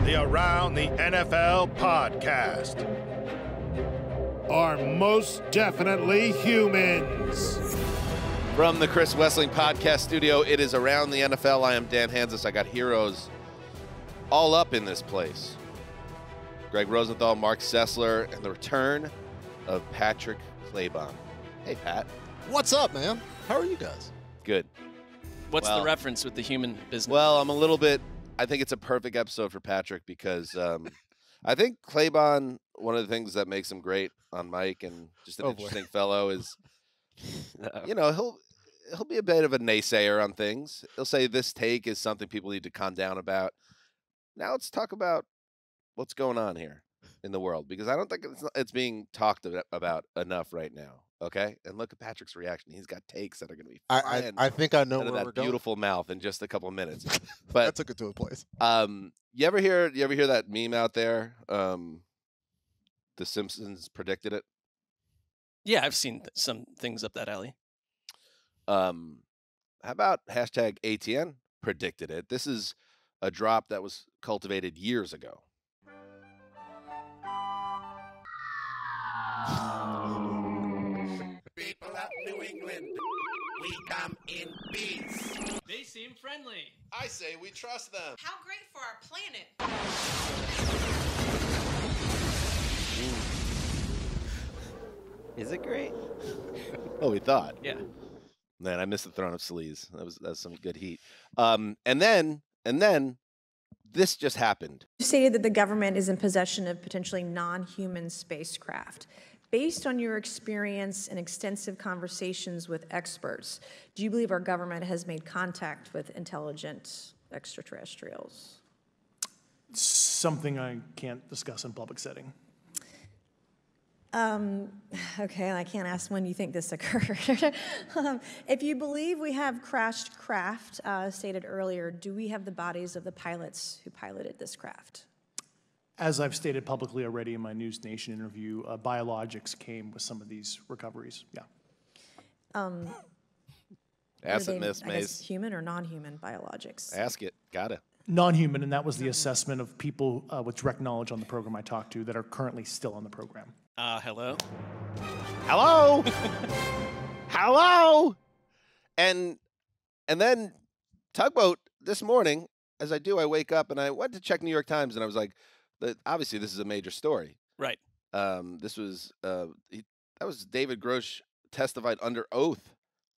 the Around the NFL podcast are most definitely humans. From the Chris Wessling Podcast Studio, it is Around the NFL. I am Dan Hanzus. I got heroes all up in this place. Greg Rosenthal, Mark Sessler, and the return of Patrick Claybon. Hey, Pat. What's up, man? How are you guys? Good. What's the reference with the human business? Well, I think it's a perfect episode for Patrick because I think Claybon, one of the things that makes him great on mic and just an interesting fellow is, he'll be a bit of a naysayer on things. He'll say this take is something people need to calm down about. Now let's talk about what's going on here in the world, because I don't think it's being talked about enough right now. Okay, and look at Patrick's reaction. He's got takes that are going to be flying I think I know out of where that we're going. beautiful mouth in just a couple of minutes. But I took it to a place. You ever hear that meme out there? The Simpsons predicted it. Yeah, I've seen some things up that alley. How about hashtag ATN predicted it? This is a drop that was cultivated years ago. People of New England, we come in peace. They seem friendly. I say we trust them. How great for our planet. Is it great? Oh, we thought. Yeah. Man, I missed the throne of sleaze. That was some good heat. And then this just happened. You stated that the government is in possession of potentially non-human spacecraft. Based on your experience and extensive conversations with experts, do you believe our government has made contact with intelligent extraterrestrials? Something I can't discuss in public setting. Okay, I can't ask when you think this occurred. If you believe we have crashed craft, stated earlier, do we have the bodies of the pilots who piloted this craft? As I've stated publicly already in my News Nation interview, Biologics came with some of these recoveries. Yeah. Ask it, Were they, Miss I Mays. guess, human or non-human biologics? Ask it. Got it. Non-human, and that was the assessment of people with direct knowledge on the program I talked to that are currently still on the program. Hello? Hello? Hello? And then Tugboat this morning, as I do, I wake up and I went to check New York Times and I was like, obviously this is a major story. Right. This was that was David Grosh testified under oath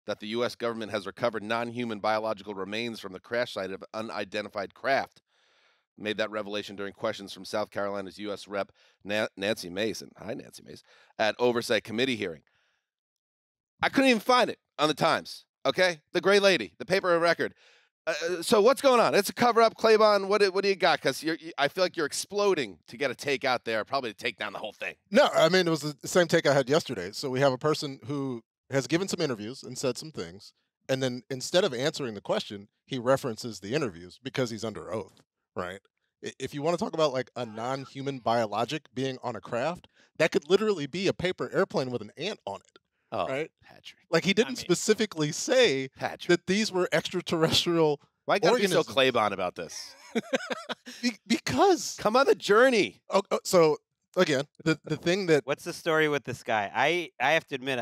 that the U.S. government has recovered non-human biological remains from the crash site of unidentified craft. Made that revelation during questions from South Carolina's U.S. Rep. Nancy Mason. Hi, Nancy Mason. At Oversight Committee hearing. I couldn't even find it on the Times. Okay, the Gray Lady, the paper of record. So what's going on? It's a cover-up, Claybon. What do you got? Because I feel like you're exploding to get a take out there, probably to take down the whole thing. No, I mean, it was the same take I had yesterday. So we have a person who has given some interviews and said some things, and then instead of answering the question, he references the interviews because he's under oath, right? If you want to talk about like a non-human biologic being on a craft, that could literally be a paper airplane with an ant on it. Oh, right? Patrick. Like he didn't specifically say that these were extraterrestrial Why gotta be so organisms. Claybon about this? Because come on the journey. So again, the thing that What's the story with this guy? I have to admit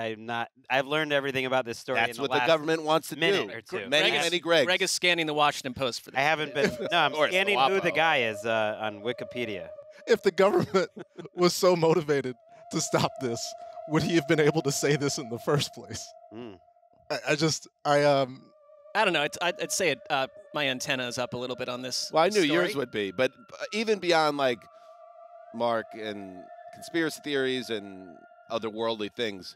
I've learned everything about this story. That's in what the the government wants to minute do. or two. Many Gregs. Greg is scanning the Washington Post for this. I haven't been. No, I'm Or it's scanning the who the WAPO. guy is on Wikipedia. if the government was so motivated to stop this, would he have been able to say this in the first place? Mm. I don't know. I'd say it. My antenna is up a little bit on this. Well, I knew story. yours would be, but even beyond like Mark and conspiracy theories and otherworldly things,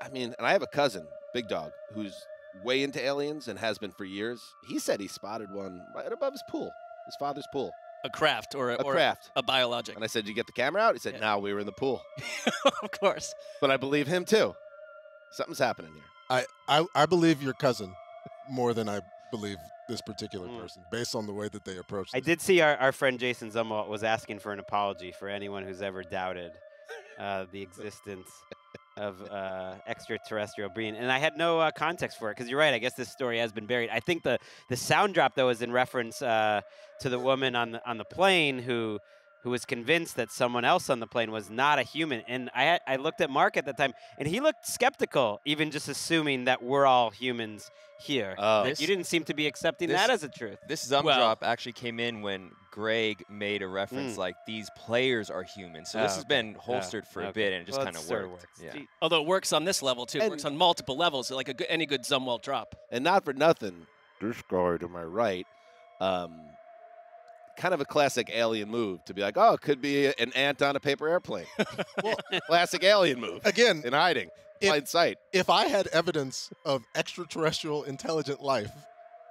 I mean, and I have a cousin, Big Dog, who's way into aliens and has been for years. He said he spotted one right above his pool, his father's pool. A craft or A craft. a biologic. And I said, "Did you get the camera out?" He said, "No, we were in the pool." Of course. But I believe him too. Something's happening here. I believe your cousin more than I believe this particular person, based on the way that they approached I it. did see our friend Jason Zumwalt was asking for an apology for anyone who's ever doubted the existence of extraterrestrial being, and I had no context for it because you're right. I guess this story has been buried. I think the sound drop though is in reference to the woman on the plane who was convinced that someone else on the plane was not a human. And I looked at Mark at the time, and he looked skeptical, even just assuming that we're all humans here. Oh. Like, you didn't seem to be accepting that as a truth. This Zum drop actually came in when Greg made a reference like these players are human. So this has been holstered for a bit, and it just kind of worked. Yeah. Although it works on this level too. It works on multiple levels, like any good Zumwalt drop. And not for nothing, this guy to my right, kind of a classic alien move to be like, oh, it could be an ant on a paper airplane. Well, classic alien move. Again, in hiding, plain sight. If I had evidence of extraterrestrial intelligent life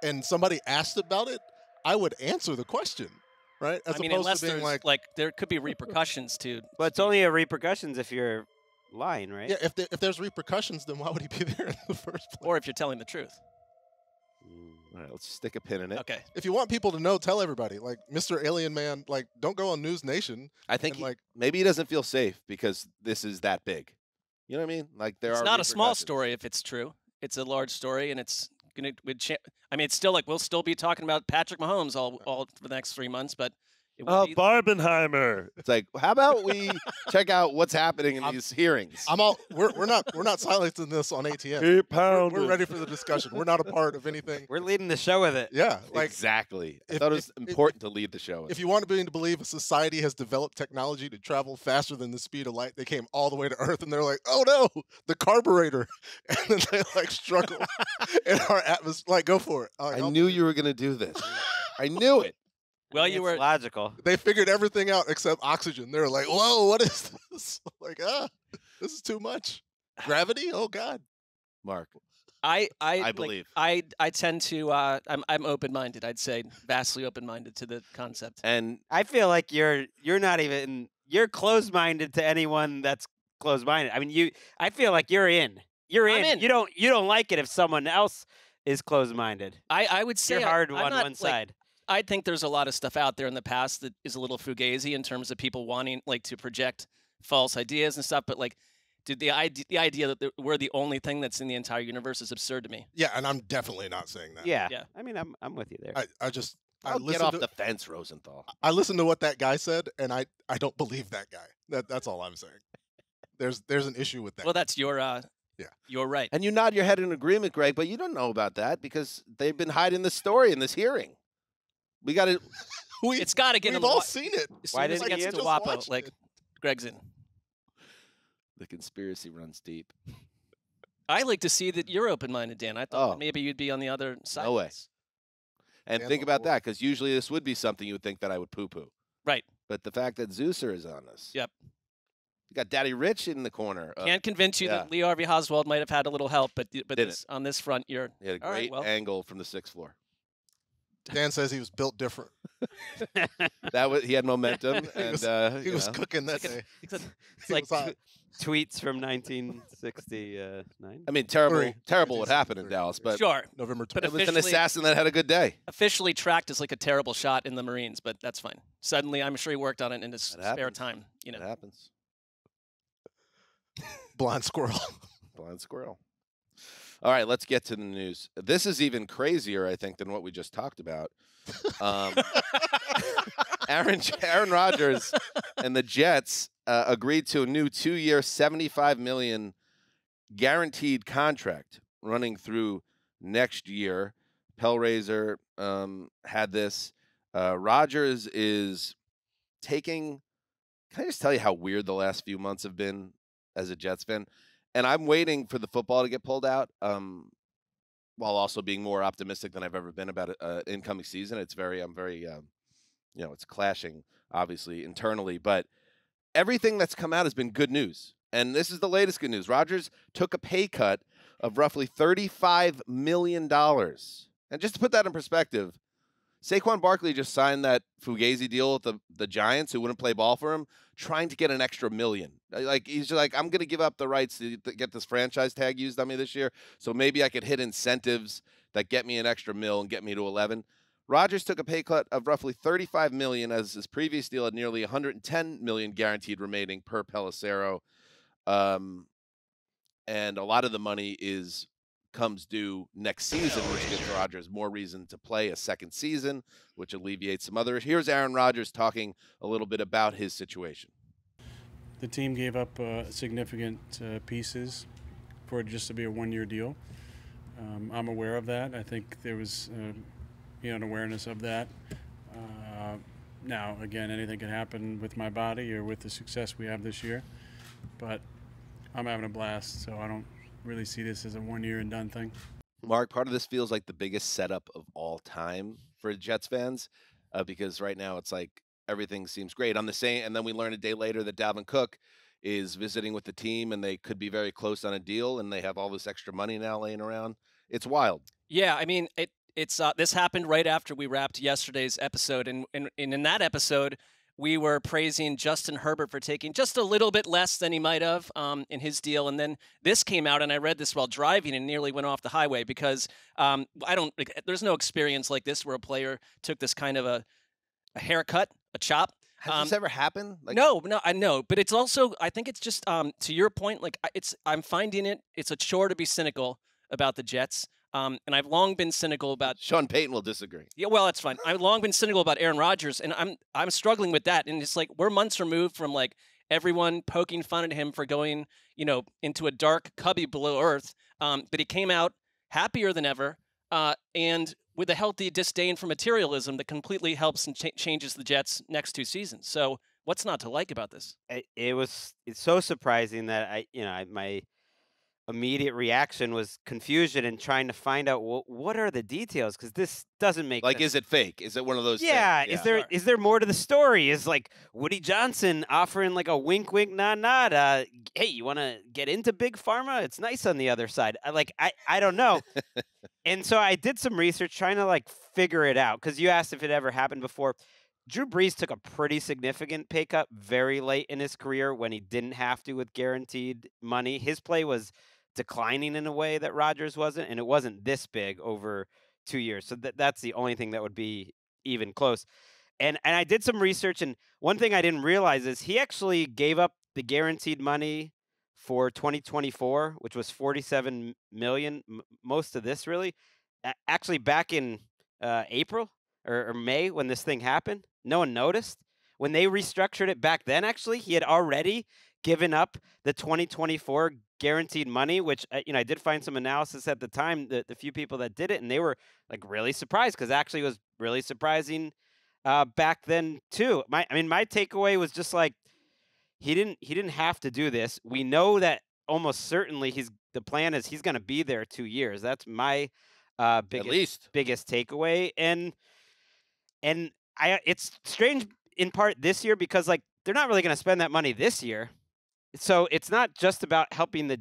and somebody asked about it, I would answer the question, right? As I mean, opposed unless to being there's like, there could be repercussions to. But it's only a repercussions if you're lying, right? yeah, if there's repercussions, then why would he be there in the first place? Or if you're telling the truth. All right, let's stick a pin in it. Okay. If you want people to know, tell everybody. Like, Mr. Alien Man, like, don't go on News Nation. I think and, like, maybe he doesn't feel safe because this is that big. You know what I mean? Like there It's are. not a small repercussions. story if it's true. It's a large story, and it's gonna. I mean, it's still like we'll still be talking about Patrick Mahomes all for the next 3 months, but. It would be, Barbenheimer. It's like, how about we check out what's happening in these hearings? We're not silencing this on ATN. Keep We're pounding. ready for the discussion. We're not a part of anything. We're leading the show with it. Yeah, like exactly. I if- thought it was if- important to lead the show. if you want to believe a society has developed technology to travel faster than the speed of light, they came all the way to Earth and they're like, oh no, the carburetor, and then they like struggle in our atmosphere. Like, go for it. I knew you were going to do this. I knew it. well, It's you were. logical. They figured everything out except oxygen. They're like, whoa, what is this? Like, this is too much. Gravity? Oh God. Mark. I I believe. I tend to. I'm open-minded. I'd say vastly open-minded to the concept. And I feel like you're not even you're closed-minded to anyone that's closed-minded. I mean, I feel like you're in. You're I'm in. in. You don't like it if someone else is closed-minded. I would say You're hard I'm on not, one like, side. I think there's a lot of stuff out there in the past that is a little fugazi in terms of people wanting like to project false ideas and stuff. But like, dude, the idea that we're the only thing that's in the entire universe is absurd to me. Yeah, and I'm definitely not saying that. Yeah. Yeah. I mean, I'm with you there. I just I I'll get listened off to the fence, Rosenthal. I listened to what that guy said, and I don't believe that guy. That's all I'm saying. There's an issue with that. Well, that's your Yeah. You're right. And you nod your head in agreement, Greg, but you don't know about that because they've been hiding the story in this hearing. We got to. It's got to get We've in the all wa- seen it. As Why soon as didn't it you gets to just WAPO, watch like it? Greg's in. The conspiracy runs deep. I like to see that you're open-minded, Dan. I thought Oh. maybe you'd be on the other side. No of way. this. And Stand think on about board. that because usually this would be something you would think that I would poo-poo. Right. But the fact that Zeuser is on this. Yep. You got Daddy Rich in the corner. Can't convince you yeah. that Lee Harvey Oswald might have had a little help, but Didn't. on this front, you're He had a all right, great well. angle from the 6th floor. Dan says he was built different. He had momentum, and He was you know. cooking that day. It's He like was hot. tweets from 1969. I mean, terrible Three. what happened in Dallas, but sure. November But 20th. it was an officially- assassin that had a good day. Officially tracked as like a terrible shot in the Marines, but that's fine. Suddenly, I'm sure he worked on it in his That spare happens. time. You It know, happens. Blind squirrel. Blind squirrel. All right, let's get to the news. This is even crazier, I think, than what we just talked about. Aaron Rodgers and the Jets agreed to a new 2-year, $75 million guaranteed contract running through next year. Pellraiser had this. Rodgers is taking. Can I just tell you how weird the last few months have been as a Jets fan? And I'm waiting for the football to get pulled out, while also being more optimistic than I've ever been about an incoming season. I'm very, it's clashing, obviously, internally. But everything that's come out has been good news. And this is the latest good news. Rodgers took a pay cut of roughly $35 million. And just to put that in perspective, Saquon Barkley just signed that Fugazi deal with the Giants, who wouldn't play ball for him, trying to get an extra $1 million. Like, he's just like, I'm going to give up the rights to get this franchise tag used on me this year, so maybe I could hit incentives that get me an extra $1 million and get me to 11. Rodgers took a pay cut of roughly $35 million, as his previous deal had nearly $110 million guaranteed remaining per Pelissero. and a lot of the money comes due next season, which gives Rodgers more reason to play a second season, which alleviates some other. Here's Aaron Rodgers talking a little bit about his situation. The team gave up significant pieces for it just to be a one-year deal. I'm aware of that. I think there was an awareness of that. Now, again, anything can happen with my body or with the success we have this year, but I'm having a blast, so I don't really see this as a one-year and done thing. Mark, part of this feels like the biggest setup of all time for Jets fans, because right now it's like everything seems great. On the same, and then we learn a day later that Dalvin Cook is visiting with the team, and they could be very close on a deal, and they have all this extra money now laying around. It's wild. Yeah, I mean, it's this happened right after we wrapped yesterday's episode, and in that episode, we were praising Justin Herbert for taking just a little bit less than he might have in his deal. And then this came out, and I read this while driving and nearly went off the highway because there's no experience like this where a player took this kind of a haircut, a chop. Has this ever happened? No, I know. But it's also, I think it's just, to your point, I'm finding it's a chore to be cynical about the Jets. And I've long been cynical about Sean Payton will disagree. Yeah, well, that's fine. I've long been cynical about Aaron Rodgers, and I'm struggling with that. And it's like we're months removed from like everyone poking fun at him for going, into a dark cubby below earth. But he came out happier than ever, and with a healthy disdain for materialism that completely helps and changes the Jets' next two seasons. So what's not to like about this? It's so surprising that my immediate reaction was confusion and trying to find out what are the details, because this doesn't make sense. Is it fake? Is it one of those things? Is there more to the story? Is like Woody Johnson offering like a wink wink nod nod, hey, you want to get into big pharma? It's nice on the other side. I don't know. And so I did some research trying to like figure it out, because you asked if it ever happened before. Drew Brees took a pretty significant pay cut very late in his career when he didn't have to with guaranteed money. His play was declining in a way that Rodgers wasn't, and it wasn't this big over 2 years. So that's the only thing that would be even close. And I did some research, and one thing I didn't realize is he actually gave up the guaranteed money for 2024, which was $47 million. Most of this really, actually back in April or May when this thing happened. No one noticed. When they restructured it back then, actually, he had already given up the 2024 guaranteed money, which I did find some analysis at the time, the few people that did it, and they were like really surprised, because actually it was really surprising back then too. My takeaway was just like he didn't have to do this. We know that almost certainly the plan is he's going to be there 2 years. That's my biggest takeaway, and it's strange in part this year because like they're not really going to spend that money this year. So it's not just about helping the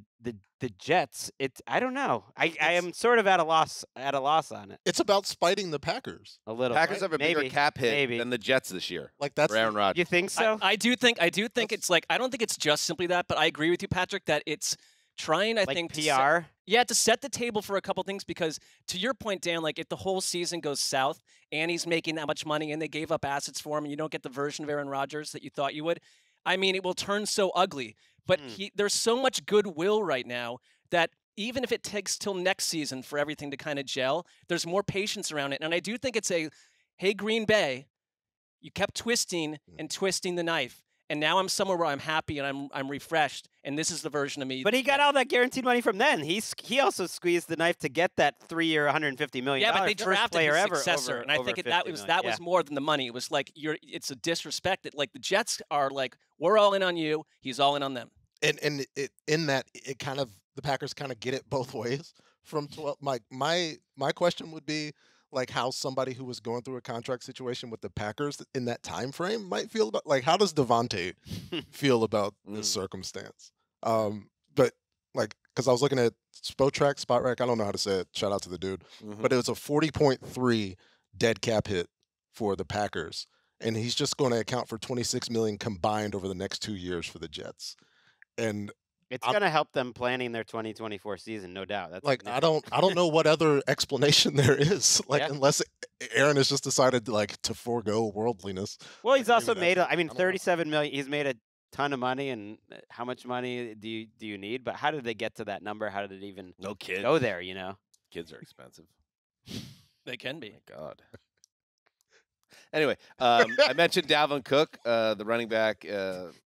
Jets. I don't know. I am sort of at a loss on it. It's about spiting the Packers. A little. Packers have a bigger cap hit than the Jets this year. Like that's Aaron Rodgers. You think so? I do think it's like, I don't think it's just simply that, but I agree with you, Patrick, that it's trying, I think, PR. To set the table for a couple things, because to your point, Dan, like if the whole season goes south and he's making that much money and they gave up assets for him and you don't get the version of Aaron Rodgers that you thought you would, I mean, it will turn so ugly. But there's so much goodwill right now that even if it takes till next season for everything to kind of gel, there's more patience around it. And I do think it's hey, Green Bay, you kept twisting and twisting the knife. And now I'm somewhere where I'm happy and I'm refreshed, and this is the version of me. But he got all that guaranteed money from then. He also squeezed the knife to get that 3-year, $150 million. Yeah, but they drafted his successor, over, and I think that was more than the money. It was like it's a disrespect that like the Jets are like, we're all in on you, he's all in on them. And the Packers kind of get it both ways. From 12, my question would be like how somebody who was going through a contract situation with the Packers in that time frame might feel about, like, how does Devontae feel about this circumstance? But like, because I was looking at Spotrac, I don't know how to say it. Shout out to the dude, but it was a 40.3 dead cap hit for the Packers, and he's just going to account for $26 million combined over the next 2 years for the Jets, and it's going to help them planning their 2024 season, no doubt. That's like I don't know what other explanation there is, like unless Aaron has just decided to forego worldliness. Well, he's also made 37 million. He's made a ton of money, and how much money do you need? But how did they get to that number? How did it even go there? You know, kids are expensive. They can be. Oh my God. Anyway, I mentioned Dalvin Cook, the running back.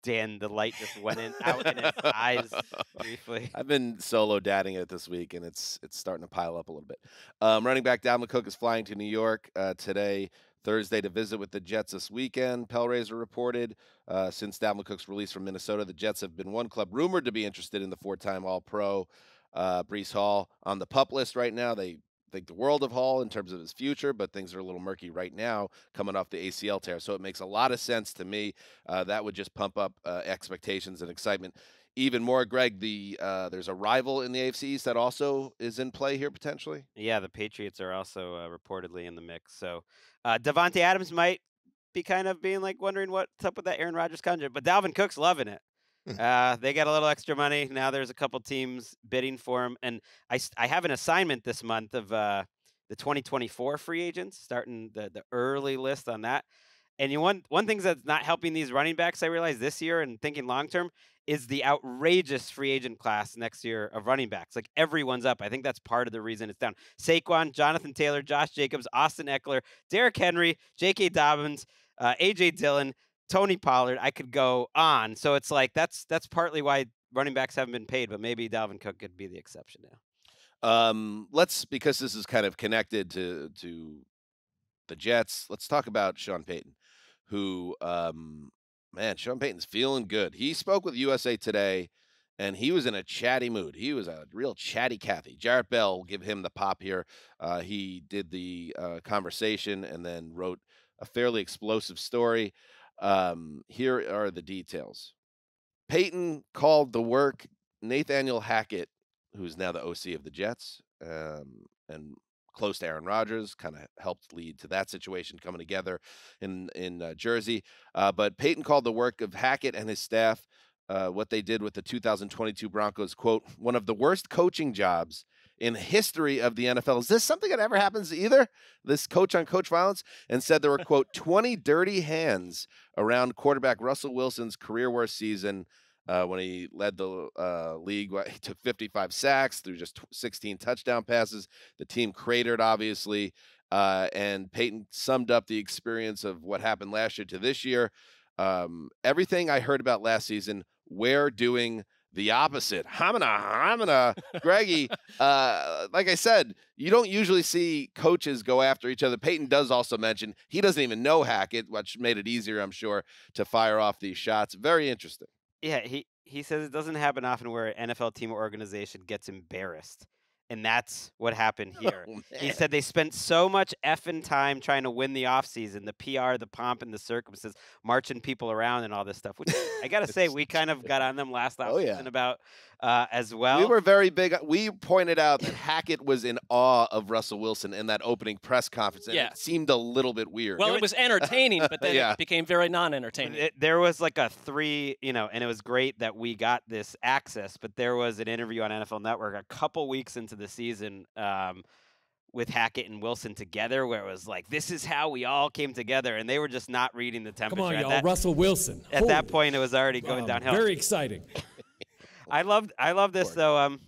Dan, the light just went out in his eyes briefly. I've been solo dadding it this week, and it's starting to pile up a little bit. Running back Dalvin Cook is flying to New York today, Thursday, to visit with the Jets this weekend. Pellraiser reported since Dalvin Cook's release from Minnesota, the Jets have been one club rumored to be interested in the 4-time All-Pro Breece Hall on the PUP list right now. They think the world of Hall in terms of his future, but things are a little murky right now coming off the ACL tear. So it makes a lot of sense to me. That would just pump up expectations and excitement even more. Greg, there's a rival in the AFC East that also is in play here potentially. Yeah, the Patriots are also reportedly in the mix. So Davante Adams might be kind of being like wondering what's up with that Aaron Rodgers contract, but Dalvin Cook's loving it. They got a little extra money. Now there's a couple teams bidding for him. And I have an assignment this month of the 2024 free agents, starting the early list on that. And one thing that's not helping these running backs, I realize this year and thinking long-term, is the outrageous free agent class next year of running backs. Like everyone's up. I think that's part of the reason it's down. Saquon, Jonathan Taylor, Josh Jacobs, Austin Eckler, Derrick Henry, J.K. Dobbins, A.J. Dillon, Tony Pollard. I could go on. So it's like that's partly why running backs haven't been paid, but maybe Dalvin Cook could be the exception now. Because this is kind of connected to the Jets, let's talk about Sean Payton, who Sean Payton's feeling good. He spoke with USA Today, and he was in a chatty mood. He was a real chatty Cathy. Jarrett Bell will give him the pop here. He did the conversation and then wrote a fairly explosive story. Here are the details. Payton called the work Nathaniel Hackett, who's now the OC of the Jets, and close to Aaron Rodgers, kind of helped lead to that situation coming together in Jersey. But Payton called the work of Hackett and his staff, what they did with the 2022 Broncos, quote, one of the worst coaching jobs in the history of the NFL. Is this something that ever happens either? This coach-on-coach violence? And said there were, quote, 20 dirty hands around quarterback Russell Wilson's career-worst season when he led the league. He took 55 sacks through just 16 touchdown passes. The team cratered, obviously. And Payton summed up the experience of what happened last year to this year. Everything I heard about last season, we're doing the opposite. Hamina. Greggy, like I said, you don't usually see coaches go after each other. Payton does also mention he doesn't even know Hackett, which made it easier, I'm sure, to fire off these shots. Very interesting. Yeah, he says it doesn't happen often where an NFL team or organization gets embarrassed. And that's what happened here. He said they spent so much effing time trying to win the offseason, the PR, the pomp, and the circumstances, marching people around and all this stuff, which I got to say, we kind of got on them last offseason about as well. We were very big. We pointed out that Hackett was in awe of Russell Wilson in that opening press conference, and it seemed a little bit weird. Well, it was entertaining, but then it became very non-entertaining. There was like a and it was great that we got this access, but there was an interview on NFL Network a couple weeks into the season with Hackett and Wilson together where it was like, this is how we all came together, and they were just not reading the temperature. Come on, y'all. Russell Wilson. At that point, it was already going downhill. Very exciting. I love this, though.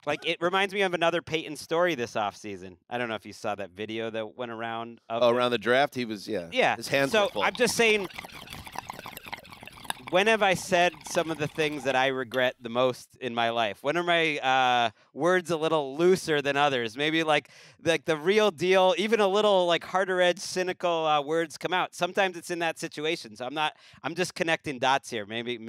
Like, it reminds me of another Peyton story this offseason. I don't know if you saw that video that went around. Around the draft? He was, Yeah. His hands were full. I'm just saying, when have I said some of the things that I regret the most in my life? When are my words a little looser than others? Maybe like the real deal, even a little like harder edge, cynical words come out. Sometimes it's in that situation. So I'm just connecting dots here. Maybe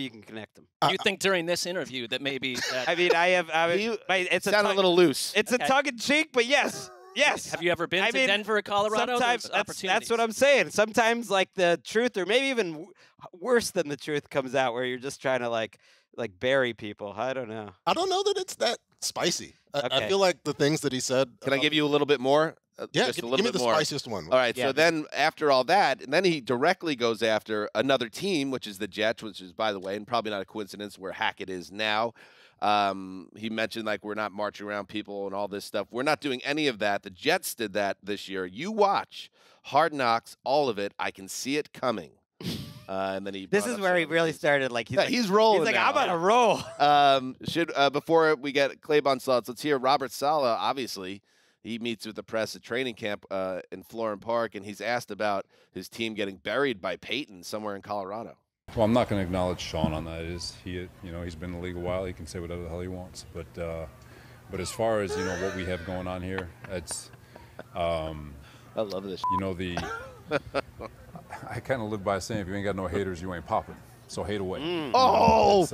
you can connect them. You think during this interview that maybe? I mean, it's a little loose. It's a tongue in cheek, but yes. Yes. Have you ever been to Denver or Colorado? Sometimes that's what I'm saying. Sometimes like the truth, or maybe even worse than the truth, comes out where you're just trying to like bury people. I don't know. I don't know that it's that spicy. I feel like the things that he said. Can I give you a little bit more? Just a little bit give me the more. spiciest one. All right. So then after all that, and then he directly goes after another team, which is the Jets, which is, by the way, and probably not a coincidence, where Hackett is now. He mentioned like we're not marching around people and all this stuff. We're not doing any of that. The Jets did that this year. You watch Hard Knocks, all of it. I can see it coming. And then he. This is where he really started. Like he's rolling. He's like, now. I'm on a roll. Before we get Claybon's thoughts, let's hear Robert Saleh. Obviously, he meets with the press at training camp in Florham Park, and he's asked about his team getting buried by Peyton somewhere in Colorado. Well, I'm not going to acknowledge Sean on that. He's been in the league a while. He can say whatever the hell he wants. But as far as what we have going on here, it's. I love this. I kind of live by saying, if you ain't got no haters, you ain't popping. So hate away. Oh,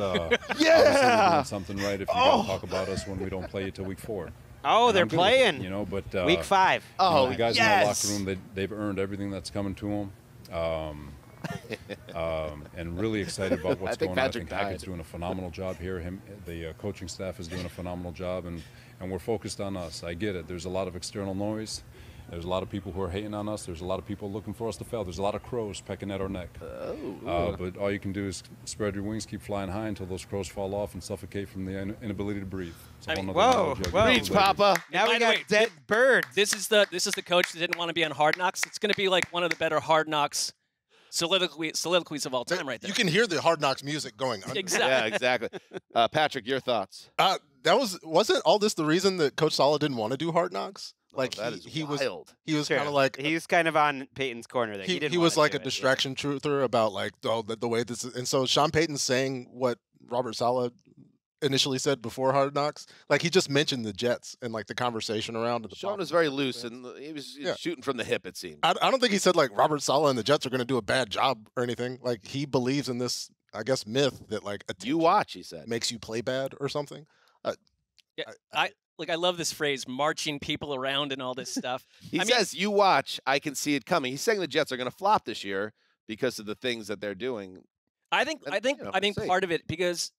yeah. We're doing something right if you got to talk about us when we don't play you till week 4. Oh, they're playing. But week 5. The guys in the locker room, they've earned everything that's coming to them. And really excited about what's going on. I think Hackett's doing a phenomenal job here. The coaching staff is doing a phenomenal job, and we're focused on us. I get it. There's a lot of external noise. There's a lot of people who are hating on us. There's a lot of people looking for us to fail. There's a lot of crows pecking at our neck. But all you can do is spread your wings, keep flying high until those crows fall off and suffocate from the inability to breathe. Whoa. Reach, Papa. Now we got dead birds. This is the coach that didn't want to be on Hard Knocks. It's going to be like one of the better Hard Knocks soliloquies of all time, right there. You can hear the Hard Knocks music going on. Exactly. Yeah, exactly. Patrick, your thoughts? Wasn't all this the reason that Coach Saleh didn't want to do Hard Knocks? Like he was kind of like he's kind of on Peyton's corner there. He was like a distraction truther about like the way this is, and so Sean Payton's saying what Robert Saleh initially said before Hard Knocks. Like he just mentioned the Jets and like the conversation around it. Sean was very loose and he was shooting from the hip. It seemed. I don't think he said like Robert Saleh and the Jets are going to do a bad job or anything. Like he believes in this, I guess, myth that like you watch, he said, makes you play bad or something. I love this phrase, marching people around and all this stuff. He says, you watch, I can see it coming. He's saying the Jets are going to flop this year because of the things that they're doing. I think part of it, because,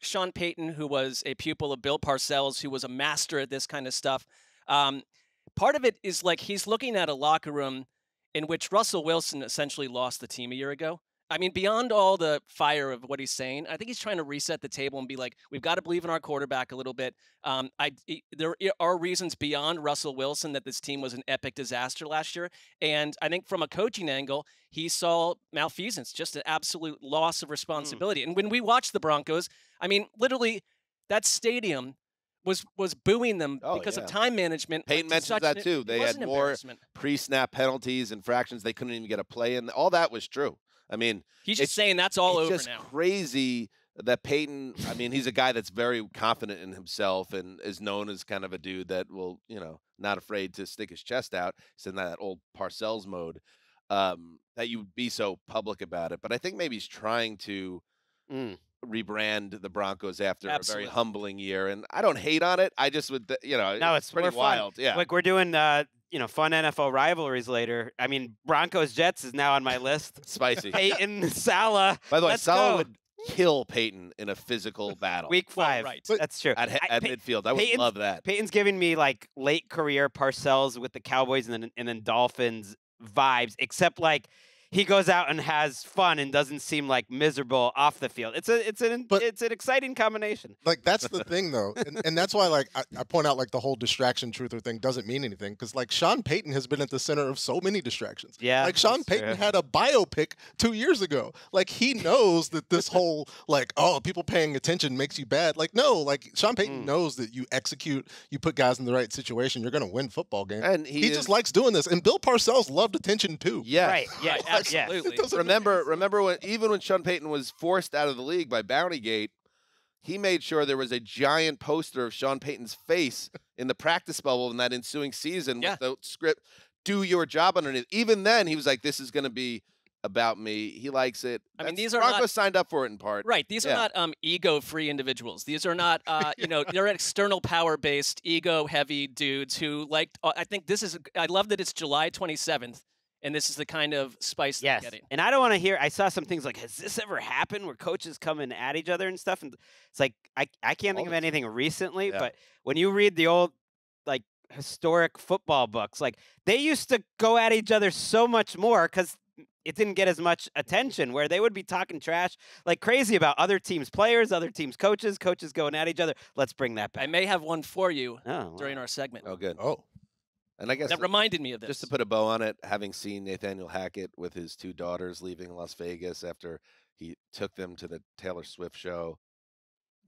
Sean Payton, who was a pupil of Bill Parcells, who was a master at this kind of stuff, part of it is like he's looking at a locker room in which Russell Wilson essentially lost the team a year ago. I mean, beyond all the fire of what he's saying, I think he's trying to reset the table and be like, we've got to believe in our quarterback a little bit. There are reasons beyond Russell Wilson that this team was an epic disaster last year. And I think from a coaching angle, he saw malfeasance, just an absolute loss of responsibility. And when we watched the Broncos, I mean, literally that stadium was booing them because of time management. Peyton mentioned that too. They had more pre-snap penalties, infractions. They couldn't even get a play in. All that was true. I mean, he's just saying that's all over now. It's just crazy that Peyton, I mean, he's a guy that's very confident in himself and is known as kind of a dude that will, not afraid to stick his chest out. He's in that old Parcells mode, that you would be so public about it. But I think maybe he's trying to rebrand the Broncos after a very humbling year. And I don't hate on it. I just would, no, it's pretty wild. Fun. Yeah. Like we're doing, fun NFL rivalries later. I mean, Broncos-Jets is now on my list. Spicy. Peyton, Saleh. By the way, Saleh would kill Peyton in a physical battle. Week 5. Right. That's true. At midfield. I would love that. Peyton's giving me like late career Parcells with the Cowboys and then Dolphins vibes, except like he goes out and has fun and doesn't seem like miserable off the field. It's an exciting combination. Like that's the thing though, and that's why like I point out like the whole distraction truther thing doesn't mean anything because like Sean Payton has been at the center of so many distractions. Yeah, like Sean Payton had a biopic 2 years ago. Like he knows that this whole like people paying attention makes you bad. Like no, like Sean Payton knows that you execute, you put guys in the right situation, you're gonna win football games. And he just likes doing this. And Bill Parcells loved attention too. Yes. Right. Yeah. Absolutely. Remember when Sean Payton was forced out of the league by Bountygate, he made sure there was a giant poster of Sean Payton's face in the practice bubble in that ensuing season with the script, "Do your job" underneath. Even then, he was like, "This is going to be about me." He likes it. I mean, these are Broncos not signed up for it in part. Right. These are not ego-free individuals. These are not, they're external power-based, ego-heavy dudes who I love that it's July 27th. And this is the kind of spice they're getting. And I don't want to hear, I saw some things like, has this ever happened where coaches come in at each other and stuff? And it's like, I can't think of anything recently, but when you read the old, like, historic football books, like, they used to go at each other so much more because it didn't get as much attention, where they would be talking trash like crazy about other teams' players, other teams' coaches going at each other. Let's bring that back. I may have one for you during our segment. Oh, good. Oh. And I guess that reminded me of this. Just to put a bow on it, having seen Nathaniel Hackett with his 2 daughters leaving Las Vegas after he took them to the Taylor Swift show,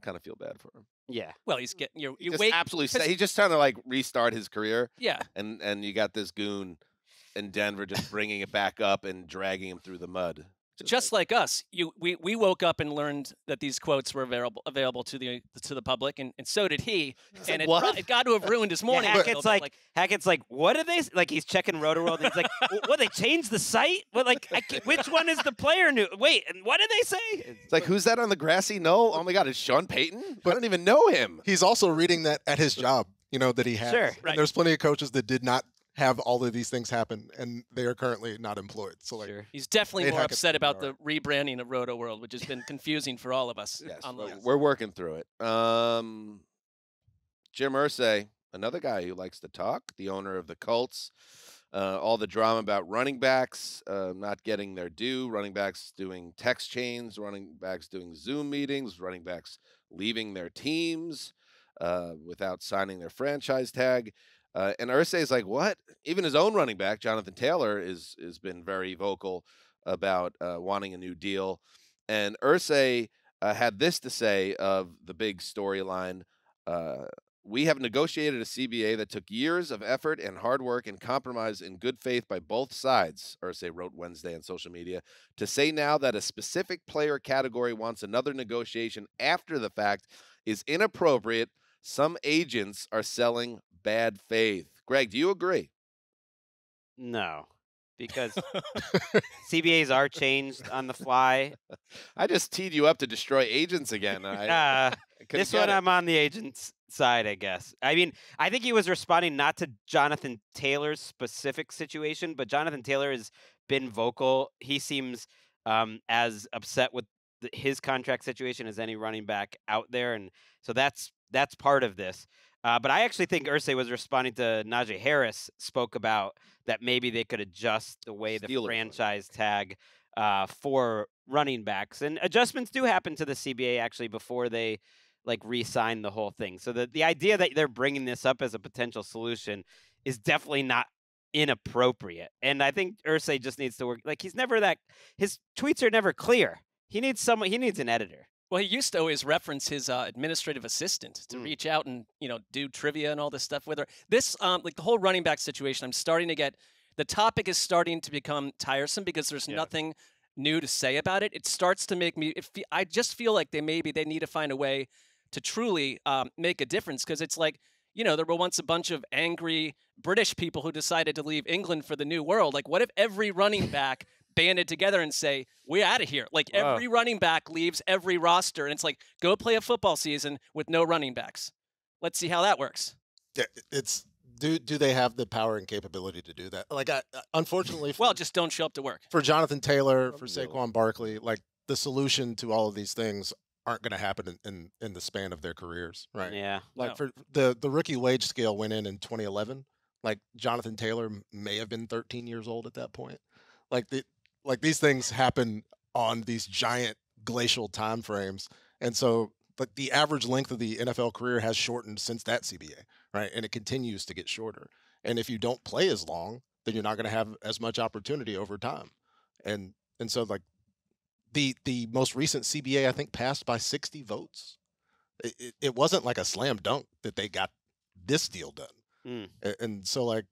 kind of feel bad for him. Yeah. Well, he's getting you Just wait absolutely. He's just trying to like restart his career. Yeah. And you got this goon in Denver just bringing it back up and dragging him through the mud. Just like us, we woke up and learned that these quotes were available to the public, and so did he. And it got to have ruined his morning. Yeah, Hackett's like, what are they? Like he's checking Roto-World. And he's like, what? They changed the site? What? Like, which one is the player new? Wait, and what did they say? It's like, who's that on the grassy knoll? Oh my God, it's Sean Payton. But I don't even know him. He's also reading that at his job, that he has. Sure, right. And there's plenty of coaches that did not have all of these things happen, and they are currently not employed. So, like, he's definitely more upset about the rebranding of Roto-World, which has been confusing for all of us. Yes, we're working through it. Jim Irsay, another guy who likes to talk, the owner of the Colts. All the drama about running backs not getting their due, running backs doing text chains, running backs doing Zoom meetings, running backs leaving their teams without signing their franchise tag. And Irsay is like, what? Even his own running back, Jonathan Taylor, has been very vocal about wanting a new deal. And Irsay had this to say of the big storyline. We have negotiated a CBA that took years of effort and hard work and compromise in good faith by both sides, Irsay wrote Wednesday on social media. To say now that a specific player category wants another negotiation after the fact is inappropriate. Some agents are selling bad faith. Greg, do you agree? No, because CBAs are changed on the fly. I just teed you up to destroy agents again. This one, I'm on the agent's side, I guess. I mean, I think he was responding not to Jonathan Taylor's specific situation, but Jonathan Taylor has been vocal. He seems as upset with his contract situation as any running back out there, and so that's part of this. But I actually think Irsay was responding to Najee Harris spoke about that maybe they could adjust the way the franchise tag for running backs. And adjustments do happen to the CBA actually before they re-sign the whole thing. So the idea that they're bringing this up as a potential solution is definitely not inappropriate. And I think Irsay just needs to work. Like his tweets are never clear. He needs an editor. Well, he used to always reference his administrative assistant to reach out and, do trivia and all this stuff with her. This, the whole running back situation, I'm starting to get, the topic is starting to become tiresome because there's nothing new to say about it. It starts to make me, I just feel like they need to find a way to truly make a difference because it's like, there were once a bunch of angry British people who decided to leave England for the New World. Like, what if every running back banded together and say, we're out of here? Like, every running back leaves every roster, and it's like, go play a football season with no running backs. Let's see how that works. Yeah, do they have the power and capability to do that? Like, unfortunately, just don't show up to work. For Jonathan Taylor, for Saquon Barkley, like the solution to all of these things aren't going to happen in the span of their careers, right? Yeah. Like for the rookie wage scale went in 2011. Like Jonathan Taylor may have been 13 years old at that point. Like these things happen on these giant glacial time frames, and so like the average length of the NFL career has shortened since that CBA, right? And it continues to get shorter. And if you don't play as long, then you're not going to have as much opportunity over time. And so like the most recent CBA I think passed by 60 votes. It wasn't like a slam dunk that they got this deal done. And so like